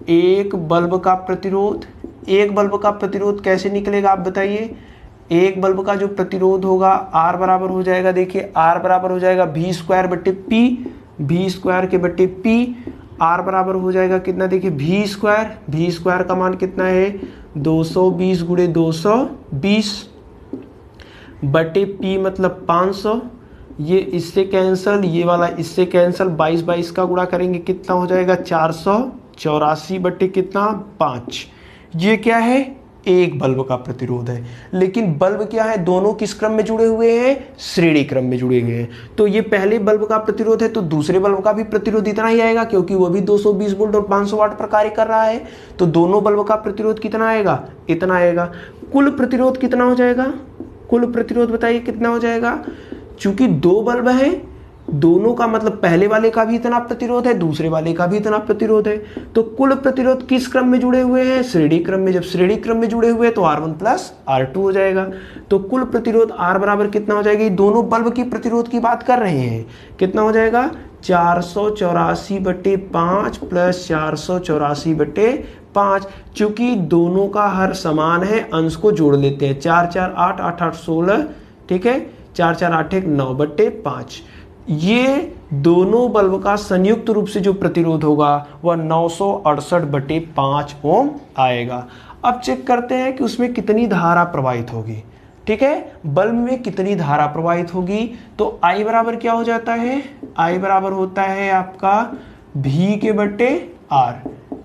एक बल्ब का प्रतिरोध, एक बल्ब का प्रतिरोध कैसे निकलेगा आप बताइए? एक बल्ब का जो प्रतिरोध होगा R बराबर हो जाएगा, देखिए R बराबर हो जाएगा V स्क्वायर बट्टे P, V स्क्वायर के बट्टे P। R बराबर हो जाएगा कितना? देखिए V स्क्वायर, V स्क्वायर का मान कितना है? 220 गुणे 220 बटे P मतलब 500। ये इससे कैंसल, ये वाला इससे कैंसल, 22 का गुणा करेंगे कितना हो जाएगा? 484 बटे कितना? 5। ये क्या है? एक बल्ब का प्रतिरोध है। लेकिन बल्ब क्या है? दोनों किस क्रम में जुड़े हुए हैं? श्रेणी क्रम में जुड़े हुए हैं। तो ये पहले बल्ब का प्रतिरोध है तो दूसरे बल्ब का भी प्रतिरोध इतना ही आएगा, क्योंकि वो भी 220 वोल्ट और 500 वाट पर कार्य कर रहा है। तो दोनों बल्ब का प्रतिरोध कितना आएगा? इतना आएगा। कुल प्रतिरोध कितना हो जाएगा? कुल प्रतिरोध बताइए कितना हो जाएगा? चूंकि 2 बल्ब हैं, दोनों का मतलब पहले वाले का भी इतना प्रतिरोध है, दूसरे वाले का भी इतना प्रतिरोध है। तो कुल प्रतिरोध किस क्रम में जुड़े हुए हैं? श्रेणी क्रम में। जब श्रेणी क्रम में जुड़े हुए तो R1 प्लस R2 हो जाएगा। तो कुल प्रतिरोध R बराबर कितना हो जाएगा? दोनों बल्ब की प्रतिरोध की बात कर रहे हैं, कितना हो जाएगा? 484 बटे 5 प्लस 484 बटे 5। चूंकि दोनों का हर समान है, अंश को जोड़ लेते हैं। 4 4 8 8 8 16, ठीक है, 4 4 8 1 9 बटे 5। ये दोनों बल्ब का संयुक्त रूप से जो प्रतिरोध होगा वह 968 बटे 5 ओम आएगा। अब चेक करते हैं कि उसमें कितनी धारा प्रवाहित होगी। ठीक है, बल्ब में कितनी धारा प्रवाहित होगी। तो I बराबर क्या हो जाता है? I बराबर होता है आपका V के बट्टे R।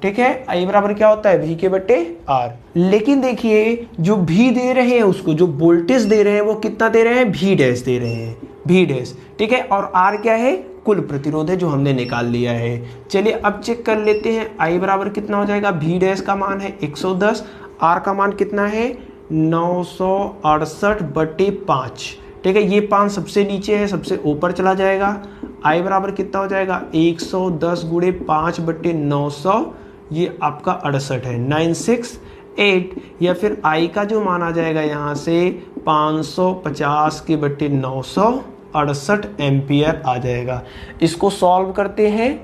ठीक है, I बराबर क्या होता है? V के बट्टे R। लेकिन देखिए जो V दे रहे हैं, उसको जो वोल्टेज दे रहे हैं वो कितना दे रहे हैं? V डैश दे रहे हैं, V डैश। ठीक है, और R क्या है? कुल प्रतिरोध है जो हमने निकाल लिया है। चलिए अब चेक कर लेते हैं। I बराबर कितना हो जाएगा? V डैश का मान है 110, R का मान कितना है? 968 बटे 5। ठीक है, ये 5 सबसे नीचे है, सबसे ऊपर चला जाएगा। I बराबर कितना हो जाएगा? 110 गुणे 5 बटे 900, ये आपका 68 है, 968। या फिर I का जो मान आ जाएगा यहाँ से 550 के बटे 968 एम्पियर आ जाएगा। इसको सॉल्व करते हैं।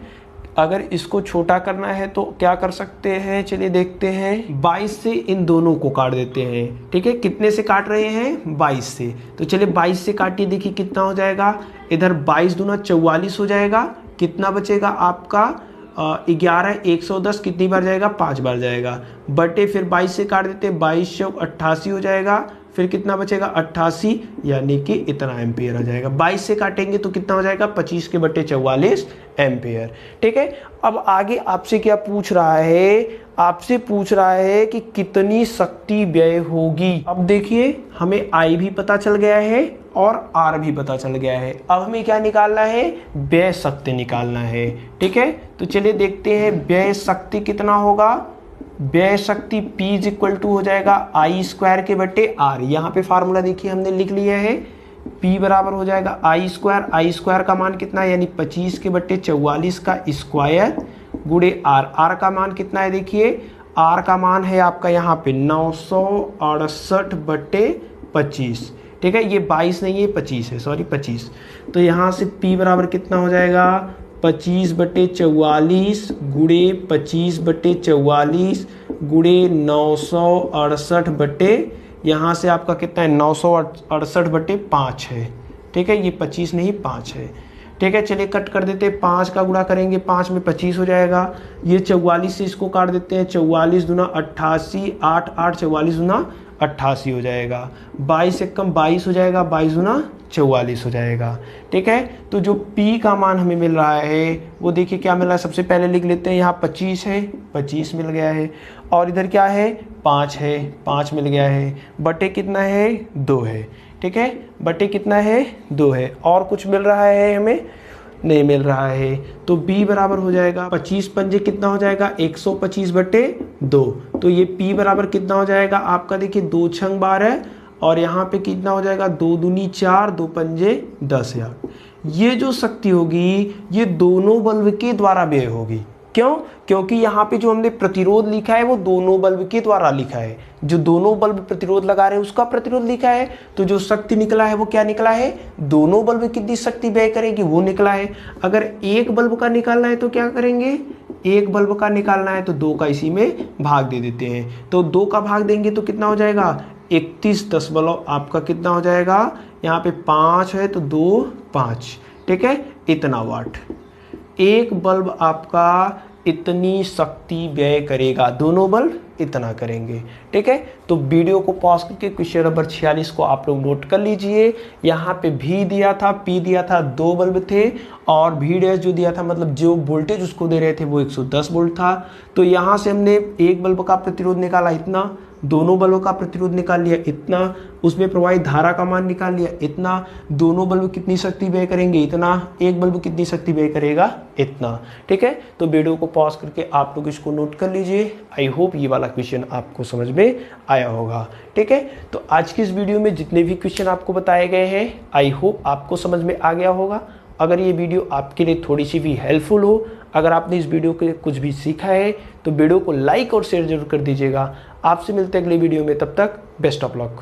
अगर इसको छोटा करना है तो क्या कर सकते हैं? चलिए देखते हैं। 22 से इन दोनों को काट देते हैं। ठीक है, कितने से काट रहे हैं? 22 से। तो चलिए 22 से काटिए, देखिए कितना हो जाएगा? इधर 22 दूना 44 हो जाएगा। कितना बचेगा आपका? 11। 110 कितनी बार जाएगा? 5 बार जाएगा। बटे फिर 22 से काट देते हैं, 22 चौक 88 हो जाएगा। फिर कितना बचेगा? 88, यानी कि इतना एम्पियर आ जाएगा। 22 से काटेंगे तो कितना हो जाएगा? 25 के बटे 44 एम्पियर। ठीक है, अब आगे आपसे क्या पूछ रहा है? आपसे पूछ रहा है कि कितनी शक्ति व्यय होगी। अब देखिए हमें I भी पता चल गया है और R भी पता चल गया है। अब हमें क्या निकालना है? व्यय शक्ति निकालना है। ठीक है, तो चलिए देखते हैं व्यय शक्ति कितना होगा। व्यय शक्ति P इज इक्वल टू हो जाएगा I स्क्वायर के बटे R। यहाँ पे फार्मूला देखिए हमने लिख लिया है। P बराबर हो जाएगा I स्क्वायर का मान कितना है? यानी 25 के बटे 44 का स्क्वायर गुणे R। R का मान कितना है? देखिए R का मान है आपका यहाँ पे 968 बटे 25। ठीक है, ये 22 नहीं है, 25 है, सॉरी 25। तो यहाँ से P बराबर कितना हो जाएगा? 25 बटे 44 गुणे 25 बटे 44 गुणे 968 बटे, यहाँ से आपका कितना है? 968 बटे 5 है। ठीक है, ये 25 नहीं 5 है। ठीक है, चलिए कट कर देते हैं। 5 का गुणा करेंगे, 5 में 25 हो जाएगा। ये 44 से इसको काट देते हैं, 44 दूना 88, 8 8 44 दूना 88 हो जाएगा। 22 से कम 22 हो जाएगा, 22 दूना 44 हो जाएगा। ठीक है, तो जो P का मान हमें मिल रहा है वो देखिए क्या मिल रहा है। सबसे पहले लिख लेते हैं, यहाँ 25 है, 25 मिल गया है, और इधर क्या है 5 है, 5 मिल गया है, बटे कितना है 2 है। ठीक है, बटे कितना है 2 है, और कुछ मिल रहा है हमें नहीं मिल रहा है। तो B बराबर हो जाएगा 25 पंजे कितना हो जाएगा 125 बटे 2। तो ये P बराबर कितना हो जाएगा आपका, देखिए 2 छंग 12 और यहाँ पे कितना हो जाएगा 2 दूनी 4, 2 पंजे 10 यार। ये जो शक्ति होगी ये दोनों बल्ब के द्वारा व्यय होगी। क्यों? क्योंकि यहाँ पे जो हमने प्रतिरोध लिखा है वो दोनों बल्ब के द्वारा लिखा है, जो दोनों बल्ब प्रतिरोध लगा रहे हैं उसका प्रतिरोध लिखा है। तो जो शक्ति निकला है वो क्या निकला है, दोनों बल्ब कितनी शक्ति व्यय करेगी वो निकला है। अगर एक बल्ब का निकालना है तो क्या करेंगे, एक बल्ब का निकालना है तो 2 का इसी में भाग दे देते हैं। तो 2 का भाग देंगे तो कितना हो जाएगा 31 दशमलव आपका कितना हो जाएगा, यहाँ पे 5 है तो 2 5, ठीक है, इतना वाट एक बल्ब आपका इतनी शक्ति व्यय करेगा, दोनों बल्ब इतना करेंगे। ठीक है, तो वीडियो को पॉज करके क्वेश्चन नंबर 46 को आप लोग नोट कर लीजिए। यहाँ पे V दिया था, P दिया था, 2 बल्ब थे, और V' जो दिया था मतलब जो वोल्टेज उसको दे रहे थे वो 110 वोल्ट था। तो यहाँ से हमने एक बल्ब का प्रतिरोध निकाला इतना, दोनों बल्बों का प्रतिरोध निकाल लिया इतना, उसमें प्रवाहित धारा का मान निकाल लिया इतना, दोनों बल्ब कितनी शक्ति व्यय करेंगे इतना, एक बल्ब कितनी शक्ति व्यय करेगा इतना। ठीक है, तो वीडियो को पॉज करके आप लोग इसको नोट कर लीजिए। आई होप ये वाला क्वेश्चन आपको समझ में आया होगा। ठीक है, तो आज की इस वीडियो में जितने भी क्वेश्चन आपको बताए गए हैं आई होप आपको समझ में आ गया होगा। अगर ये वीडियो आपके लिए थोड़ी सी भी हेल्पफुल हो, अगर आपने इस वीडियो के कुछ भी सीखा है तो वीडियो को लाइक और शेयर जरूर कर दीजिएगा। आपसे मिलते हैं अगले वीडियो में, तब तक बेस्ट ऑफ लक।